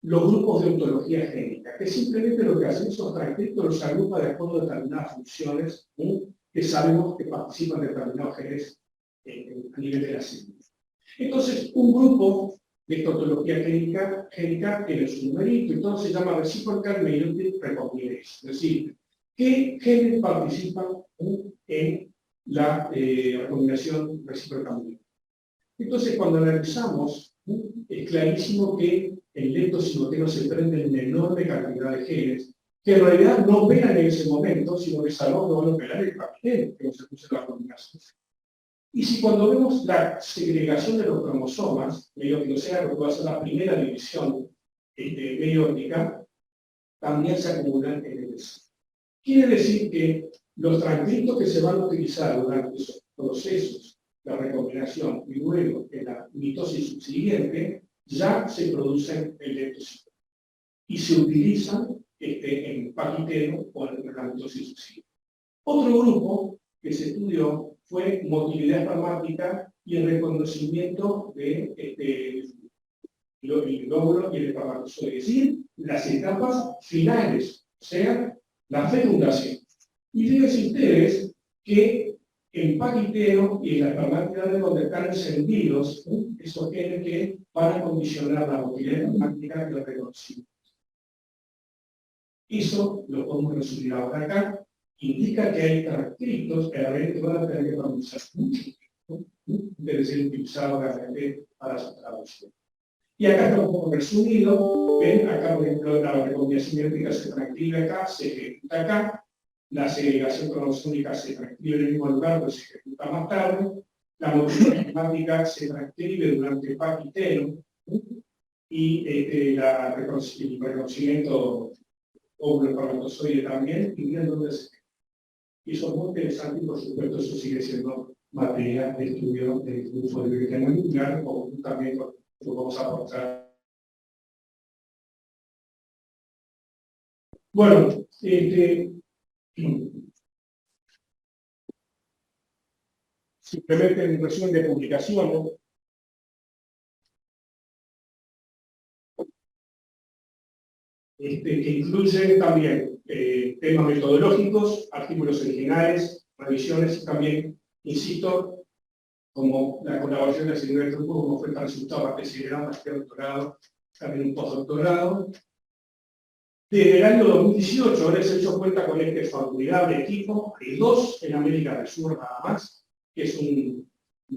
los grupos de ontología génica, que simplemente lo que hacen esos transcriptos los agrupa de acuerdo a determinadas funciones, ¿sí? Que sabemos que participan de determinados genes a nivel de la célula. Entonces, un grupo de esta ontología génica tiene su numerito, entonces se llama Reciprocal Meiotic Recombination, es decir, ¿qué genes participan en la recombinación recíproca? Entonces, cuando analizamos, es clarísimo que el leptocinotero se prende en una enorme cantidad de genes, que en realidad no operan en ese momento, sino que salvo van a operar el paquete, que no se puso en la combinación. Y si cuando vemos la segregación de los cromosomas, meiótica, que puede ser la primera división meiótica, también se acumulan en el S. Quiere decir que los transcriptos que se van a utilizar durante esos procesos de recombinación y luego en la mitosis subsiguiente, ya se producen el leptocinotero y se utilizan en paquitero o en la mitosis subsiguiente. Otro grupo que se estudió fue motilidad espermática y el reconocimiento de el lóbulo y el espermatozoide, es decir, las etapas finales, o sea, la fecundación. Y fíjense ustedes que en paquitero y en la espermatida donde están encendidos esos genes que van a condicionar la motilidad espermática y el reconocimiento. Eso lo podemos resumir ahora acá. Indica que hay transcriptos que realmente van a tener que pronunciar mucho tiempo, debe ser utilizado realmente para su traducción. Y acá está un poco resumido. Ven, acá por ejemplo la recombinación biótica se transcribe acá, se ejecuta acá, la segregación cromosómica se transcribe en el mismo lugar, pero se ejecuta más tarde, la motilidad espermática se transcribe durante el paquitero, y el reconocimiento óvulo espermatozoide también, y miren dónde se. Y eso es muy interesante y por supuesto eso sigue siendo materia de estudio del grupo de biología molecular, o también lo vamos a aportar. Bueno, simplemente en resumen de publicaciones, que incluyen también temas metodológicos, artículos originales, revisiones y también, insisto, como la colaboración del señor del grupo, como fue el resultado de tesis de grado, maestría, doctorado, también un postdoctorado. Desde el año 2018, ahora se hecho cuenta con este formidable equipo, hay dos en América del Sur nada más, que es un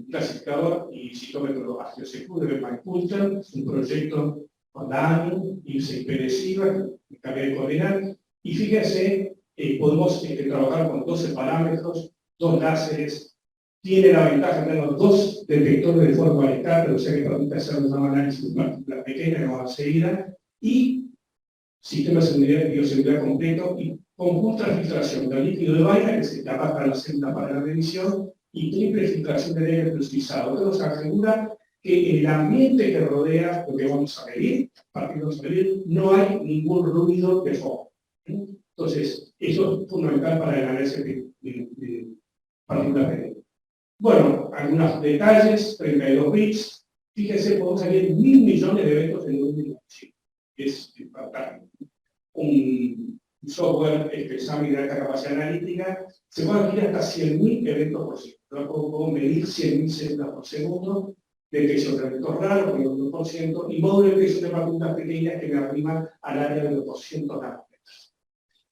clasificador y citómetro ácido de Mike Coulter, es un proyecto con la ANI, IRSA y PDCIVA, que acabé de coordinar, y fíjense, podemos trabajar con 12 parámetros, 2 láseres, tiene la ventaja de tener 2 detectores de forma aleatoria, o sea que permite hacer un análisis de partículas pequeñas que vamos a seguir, y sistema de bioseguridad completo, y con ultrafiltración del líquido de Bayer, que se llama para la célula para la revisión, y triple filtración de aire fluidizado. Esto nos asegura que en el ambiente que rodea lo que vamos a medir, no hay ningún ruido de fondo. Entonces, eso es fundamental para el análisis de partículas pequeñas. Bueno, algunos detalles, 32 bits. Fíjense, podemos salir 1.000 millones de eventos en un minuto. Es fantástico. Un software examen de alta capacidad analítica se puede adquirir hasta 100.000 eventos por segundo. Puedo medir 100.000 células por segundo, detección de eventos raros con el 1%, y módulo de detección de partículas pequeñas que me arriman al área de los 200 nanómetros.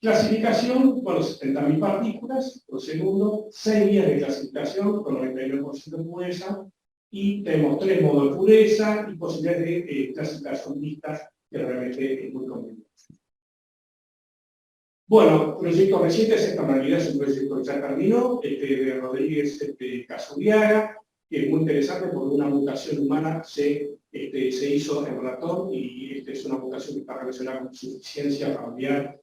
Clasificación, bueno, 70.000 partículas por segundo, 6 días de clasificación con 99% de pureza, y tenemos 3 modos de pureza y posibilidades de clasificación mixtas, que realmente es muy conveniente. Bueno, proyectos recientes, esta en realidad es un proyecto que ya terminó, de Rodríguez Casuriaga, que es muy interesante porque una mutación humana se hizo en ratón, y es una mutación que está relacionada con insuficiencia familiar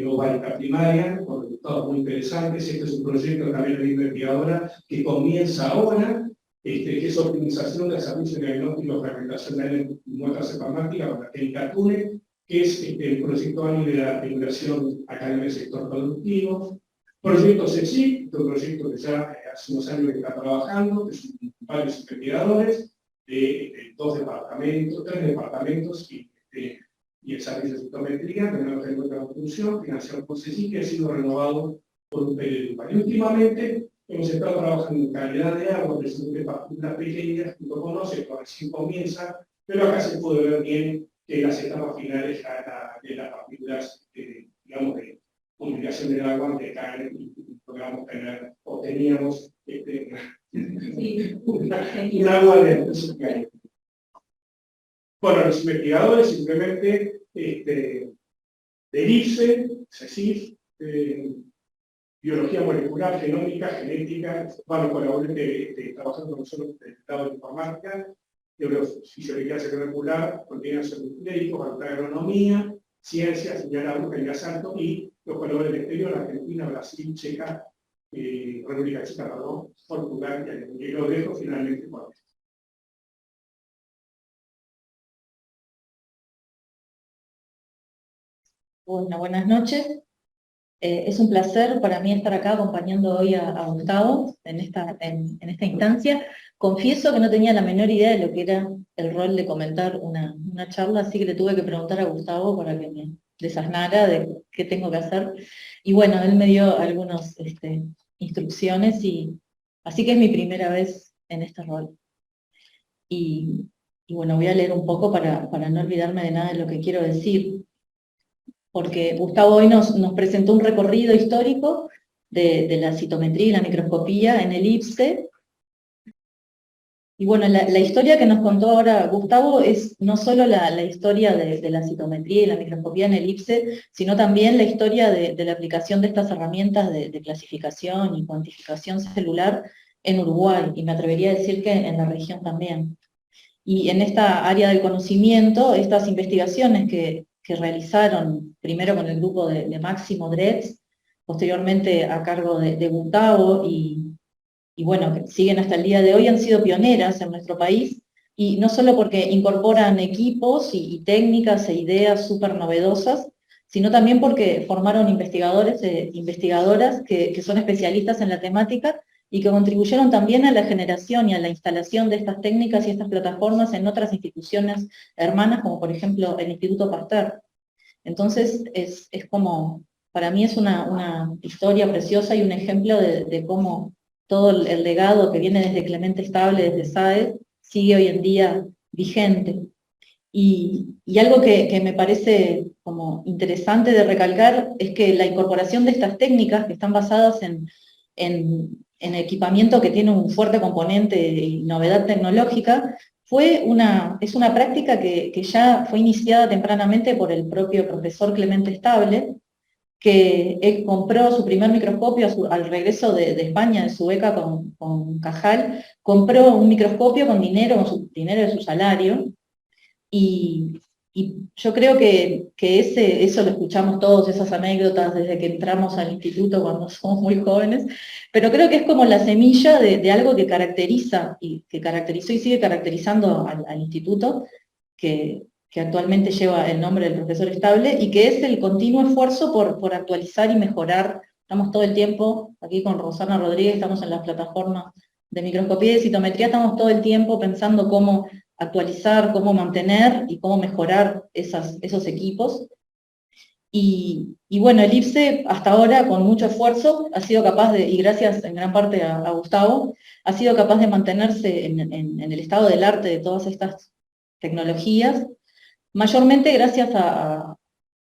ovárica primaria, con resultados muy interesantes. Este es un proyecto también de investigadora que comienza ahora, que es optimización del servicio de diagnóstico fragmentacional en muestras hepáticas con la técnica TUNE, que es el proyecto ANI de la Vinculación Académica del Sector Productivo. Proyecto CECIP, un proyecto que ya hace unos años que está trabajando, que son varios investigadores de 3 departamentos y el servicio de citometría, tenemos en cuenta la producción, financiado por CECIP, que ha sido renovado por un periodo. Y últimamente hemos estado trabajando en calidad de agua, precisamente partículas pequeñas, junto con nosotros, recién comienza, pero acá se puede ver bien que las etapas finales de las partículas, digamos, de unificación del agua, que caen y podamos tener, o teníamos, un agua de Bueno, los investigadores simplemente del IPSE, CECIF, biología molecular, genómica, genética, van a colaborar trabajando con nosotros del lado de informática, fisiología celular, coordinación médico, agronomía, ciencias, señora Bruja y Asalto, y los colaboradores del exterior, Argentina, Brasil, Checa, República Checa, perdón, Portugal y Alemania. Y lo dejo finalmente con esto. Bueno, buenas noches. Es un placer para mí estar acá acompañando hoy a Gustavo en esta instancia. Confieso que no tenía la menor idea de lo que era el rol de comentar una charla, así que le tuve que preguntar a Gustavo para que me desasnara de qué tengo que hacer. Y bueno, él me dio algunas instrucciones, y así que es mi primera vez en este rol. Y bueno, voy a leer un poco para no olvidarme de nada de lo que quiero decir, porque Gustavo hoy nos presentó un recorrido histórico de la citometría y la microscopía en el IPSE. Y bueno, la historia que nos contó ahora Gustavo es no solo la historia de la citometría y la microscopía en el IPSE, sino también la historia de la aplicación de estas herramientas de clasificación y cuantificación celular en Uruguay, y me atrevería a decir que en la región también. Y en esta área del conocimiento, estas investigaciones que realizaron primero con el grupo de Máximo Dretz, posteriormente a cargo de Gustavo, y bueno, que siguen hasta el día de hoy, han sido pioneras en nuestro país, y no solo porque incorporan equipos y técnicas e ideas súper novedosas, sino también porque formaron investigadores e investigadoras que son especialistas en la temática, y que contribuyeron también a la generación y a la instalación de estas técnicas y estas plataformas en otras instituciones hermanas, como por ejemplo el Instituto Pasteur. Entonces, es como, para mí es una historia preciosa y un ejemplo de cómo todo el legado que viene desde Clemente Estable, desde SAE, sigue hoy en día vigente. Y algo que me parece como interesante de recalcar es que la incorporación de estas técnicas, que están basadas en equipamiento que tiene un fuerte componente y novedad tecnológica, es una práctica que ya fue iniciada tempranamente por el propio profesor Clemente Estable, que él compró su primer microscopio al regreso de España, de su beca con Cajal, compró un microscopio con dinero de su salario, y yo creo que eso lo escuchamos todos, esas anécdotas desde que entramos al instituto cuando somos muy jóvenes, pero creo que es como la semilla de algo que caracteriza, y que caracterizó y sigue caracterizando al instituto, que actualmente lleva el nombre del profesor Estable, y que es el continuo esfuerzo por actualizar y mejorar. Estamos todo el tiempo, aquí con Rosana Rodríguez, estamos en las plataformas de microscopía y de citometría, estamos todo el tiempo pensando cómo actualizar, cómo mantener y cómo mejorar esos equipos. Y bueno, el IPSE hasta ahora, con mucho esfuerzo, ha sido capaz y gracias en gran parte a Gustavo, ha sido capaz de mantenerse en el estado del arte de todas estas tecnologías, mayormente gracias a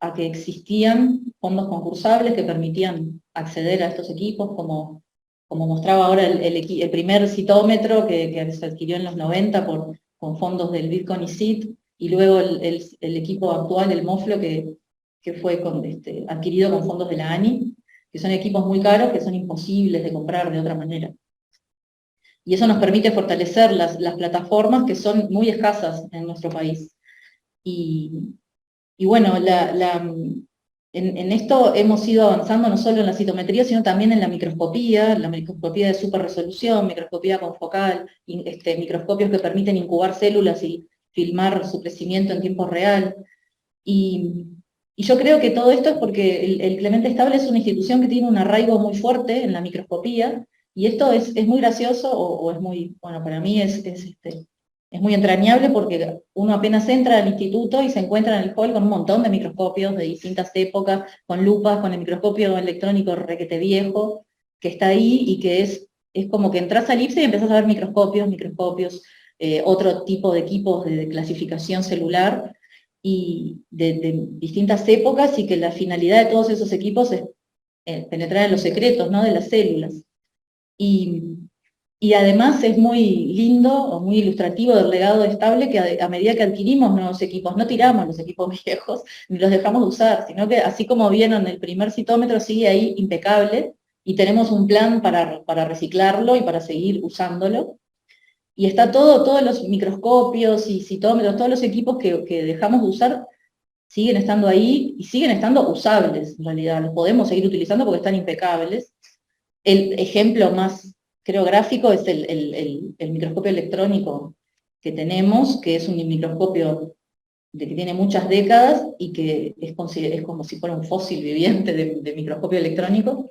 a que existían fondos concursables que permitían acceder a estos equipos, como mostraba ahora el primer citómetro que se adquirió en los 90 con fondos del Bitcoin y SIT, y luego el equipo actual, el Moflo, que fue adquirido con fondos de la ANI, que son equipos muy caros, que son imposibles de comprar de otra manera. Y eso nos permite fortalecer las plataformas que son muy escasas en nuestro país. Y bueno, en esto hemos ido avanzando no solo en la citometría, sino también en la microscopía de super resolución, microscopía confocal, microscopios que permiten incubar células y filmar su crecimiento en tiempo real. Y yo creo que todo esto es porque el Clemente Estable es una institución que tiene un arraigo muy fuerte en la microscopía, y esto es muy gracioso, o es muy, bueno, para mí es muy entrañable, porque uno apenas entra al instituto y se encuentra en el hall con un montón de microscopios de distintas épocas, con lupas, con el microscopio electrónico requete viejo, que está ahí, y que es como que entras al IPSE y empezás a ver microscopios, otro tipo de equipos de clasificación celular, y de distintas épocas, y que la finalidad de todos esos equipos es penetrar en los secretos, ¿no?, de las células. Y además es muy lindo o muy ilustrativo del legado de Estable, que a medida que adquirimos nuevos equipos, no tiramos los equipos viejos, ni los dejamos de usar, sino que así como vieron el primer citómetro, sigue ahí impecable, y tenemos un plan para reciclarlo y para seguir usándolo. Y está todos los microscopios y citómetros, todos los equipos que dejamos de usar, siguen estando ahí y siguen estando usables, en realidad. Los podemos seguir utilizando porque están impecables. El ejemplo más, creo, gráfico es el microscopio electrónico que tenemos, que es un microscopio que tiene muchas décadas y que es como si fuera un fósil viviente de microscopio electrónico.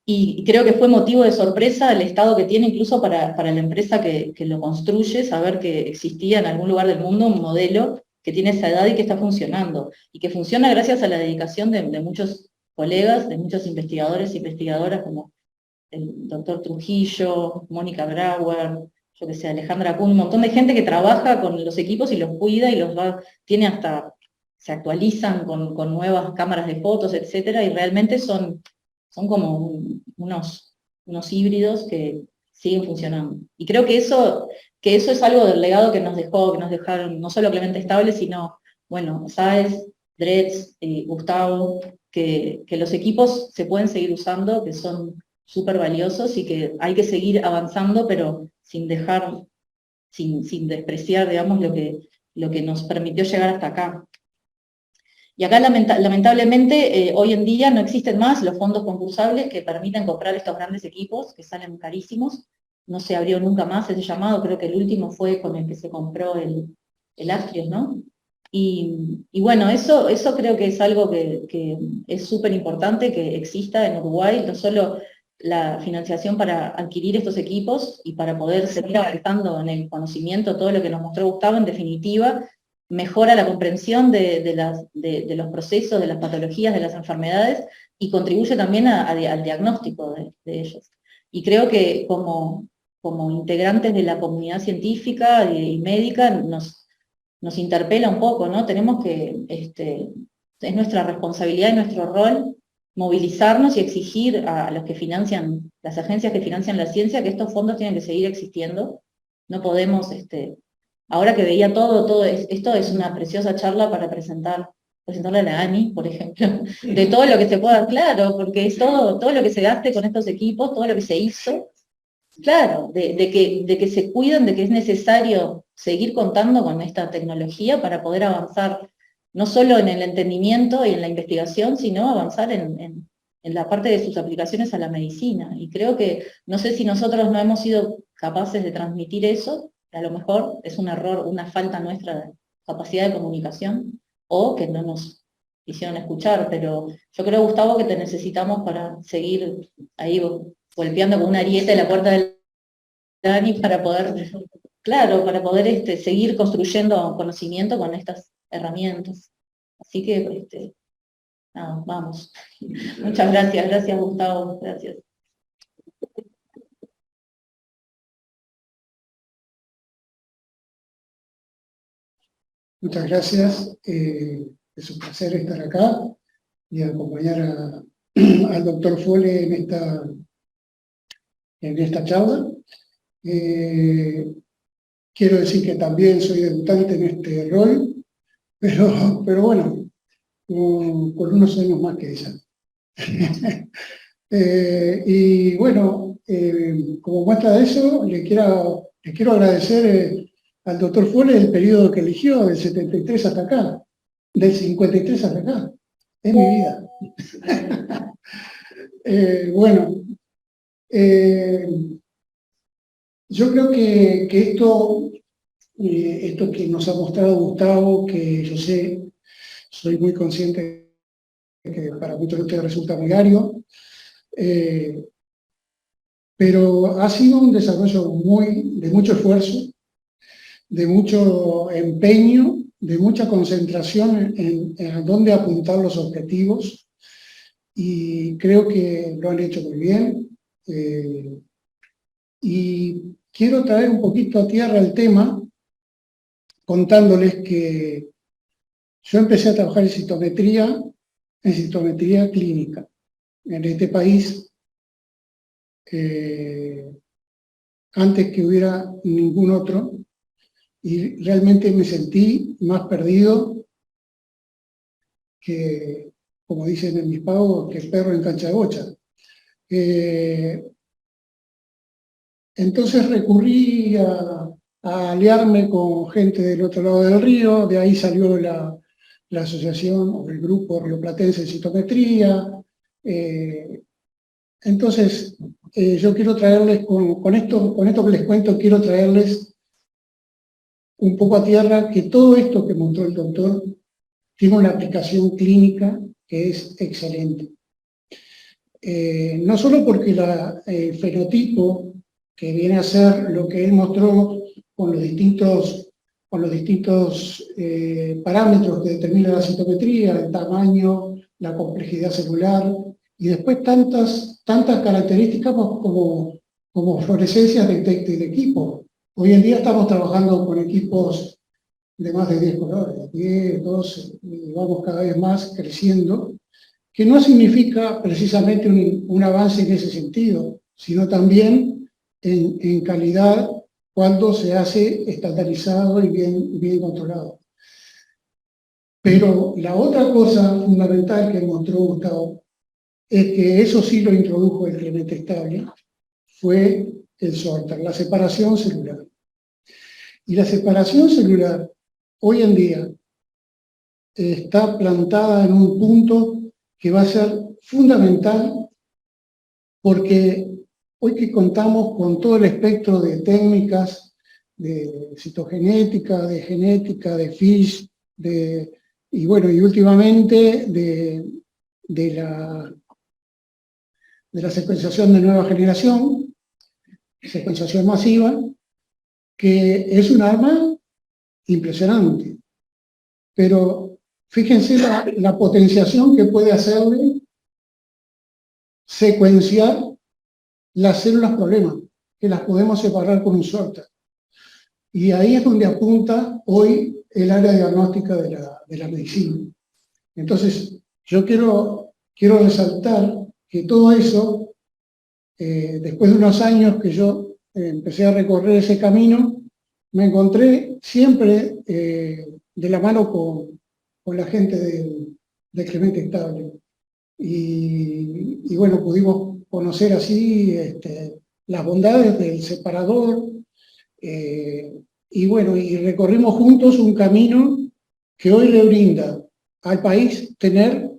Y creo que fue motivo de sorpresa el estado que tiene, incluso para la empresa que lo construye, saber que existía en algún lugar del mundo un modelo que tiene esa edad y que está funcionando. Y que funciona gracias a la dedicación de muchos colegas, de muchos investigadores e investigadoras, como el doctor Trujillo, Mónica Brauer, yo que sé, Alejandra Kuhn, un montón de gente que trabaja con los equipos y los cuida y tiene hasta, se actualizan con nuevas cámaras de fotos, etcétera, y realmente son como unos híbridos que siguen funcionando. Y creo que eso es algo del legado que nos dejaron no solo Clemente Estable, sino, bueno, Sáez, Dretz, Gustavo, que los equipos se pueden seguir usando, que son súper valiosos y que hay que seguir avanzando, pero sin despreciar, digamos, lo que nos permitió llegar hasta acá. Y acá lamentablemente hoy en día no existen más los fondos concursables que permiten comprar estos grandes equipos que salen carísimos. No se abrió nunca más ese llamado, creo que el último fue con el que se compró el Astrios, ¿no? Y bueno, eso creo que es algo que es súper importante que exista en Uruguay, no solo la financiación para adquirir estos equipos y para poder seguir avanzando en el conocimiento, todo lo que nos mostró Gustavo, en definitiva, mejora la comprensión de los procesos, de las patologías, de las enfermedades, y contribuye también al diagnóstico de ellos. Y creo que como integrantes de la comunidad científica y médica nos interpela un poco, ¿no? Tenemos que, es nuestra responsabilidad y nuestro rol movilizarnos y exigir a los que financian, las agencias que financian la ciencia, que estos fondos tienen que seguir existiendo. No podemos, ahora que veía esto es una preciosa charla para presentarle a la ANI, por ejemplo, de todo lo que se pueda, claro, porque es todo lo que se gaste con estos equipos, todo lo que se hizo, claro, de que se cuidan, de que es necesario seguir contando con esta tecnología para poder avanzar no solo en el entendimiento y en la investigación, sino avanzar en la parte de sus aplicaciones a la medicina. Y creo que, no sé si nosotros no hemos sido capaces de transmitir eso, a lo mejor es un error, una falta nuestra de capacidad de comunicación, o que no nos quisieron escuchar, pero yo creo, Gustavo, que te necesitamos para seguir ahí golpeando con una ariete en la puerta del DANI para poder, claro, para poder seguir construyendo conocimiento con estas herramientas. Así que, nada, vamos. Muchas gracias Gustavo, gracias. Muchas gracias. Es un placer estar acá y acompañar al doctor Fole en esta charla. Quiero decir que también soy debutante en este rol, pero bueno, con unos años más que ella. Y bueno, como muestra de eso, le quiero agradecer al doctor Fole el periodo que eligió, del 73 hasta acá, del 53 hasta acá. Es mi vida. Bueno, yo creo que esto que nos ha mostrado Gustavo, que yo sé, soy muy consciente de que para muchos de ustedes resulta muy ario, pero ha sido un desarrollo de mucho esfuerzo, de mucho empeño, de mucha concentración en a dónde apuntar los objetivos, y creo que lo han hecho muy bien. Y quiero traer un poquito a tierra el tema, contándoles que yo empecé a trabajar en citometría clínica en este país, antes que hubiera ningún otro, y realmente me sentí más perdido que, como dicen en mis pagos, que el perro en cancha de bocha. Entonces recurrí a aliarme con gente del otro lado del río, de ahí salió la asociación o el grupo rioplatense de citometría. Entonces, yo quiero traerles, con esto que les cuento, quiero traerles un poco a tierra que todo esto que mostró el doctor tiene una aplicación clínica que es excelente. No solo porque el fenotipo, que viene a ser lo que él mostró con los distintos parámetros que determina la citometría, el tamaño, la complejidad celular, y después tantas características como fluorescencias de equipo. Hoy en día estamos trabajando con equipos de más de 10 colores, 10, 12, y vamos cada vez más creciendo, que no significa precisamente un avance en ese sentido, sino también en calidad cuando se hace estandarizado y bien controlado. Pero la otra cosa fundamental que mostró Gustavo es que eso sí lo introdujo el Clemente Estable, fue el sorter, la separación celular. Y la separación celular hoy en día está plantada en un punto que va a ser fundamental, porque hoy que contamos con todo el espectro de técnicas de citogenética, de genética, de FISH, y bueno, y últimamente de la secuenciación de nueva generación, secuenciación masiva, que es un arma impresionante. Pero fíjense la potenciación que puede hacerle secuenciar las células problema, que las podemos separar con un sorter. Y ahí es donde apunta hoy el área diagnóstica de la medicina. Entonces, yo quiero resaltar que todo eso, después de unos años que yo empecé a recorrer ese camino, me encontré siempre de la mano con la gente de Clemente Estable. Y bueno, pudimos conocer así las bondades del separador, y bueno, y recorrimos juntos un camino que hoy le brinda al país tener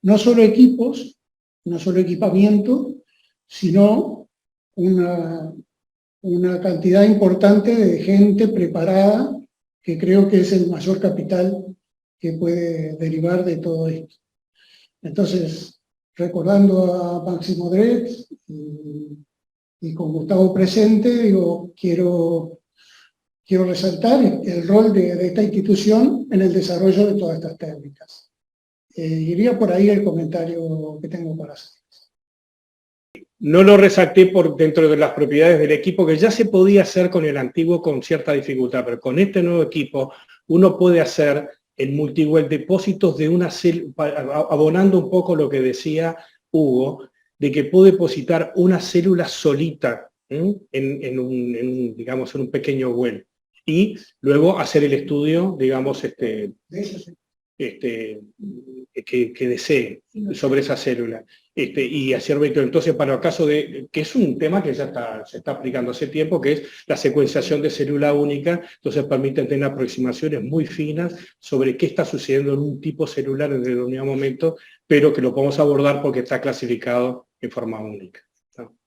no solo equipos, no solo equipamiento, sino una cantidad importante de gente preparada, que creo que es el mayor capital que puede derivar de todo esto. Entonces, recordando a Máximo Dretz y con Gustavo presente, digo, quiero resaltar el rol de esta institución en el desarrollo de todas estas técnicas. Iría por ahí el comentario que tengo para hacer. No lo resalté por dentro de las propiedades del equipo, que ya se podía hacer con el antiguo con cierta dificultad, pero con este nuevo equipo uno puede hacer en multiwell depósitos de una célula, abonando un poco lo que decía Hugo, de que puedo depositar una célula solita en un pequeño well, y luego hacer el estudio, digamos, que desee sobre esa célula, y hacer vector. Entonces, para el caso de, que es un tema que ya se está aplicando hace tiempo, que es la secuenciación de célula única, entonces permite tener aproximaciones muy finas sobre qué está sucediendo en un tipo celular en determinado momento, pero que lo podemos abordar porque está clasificado en forma única, ¿no?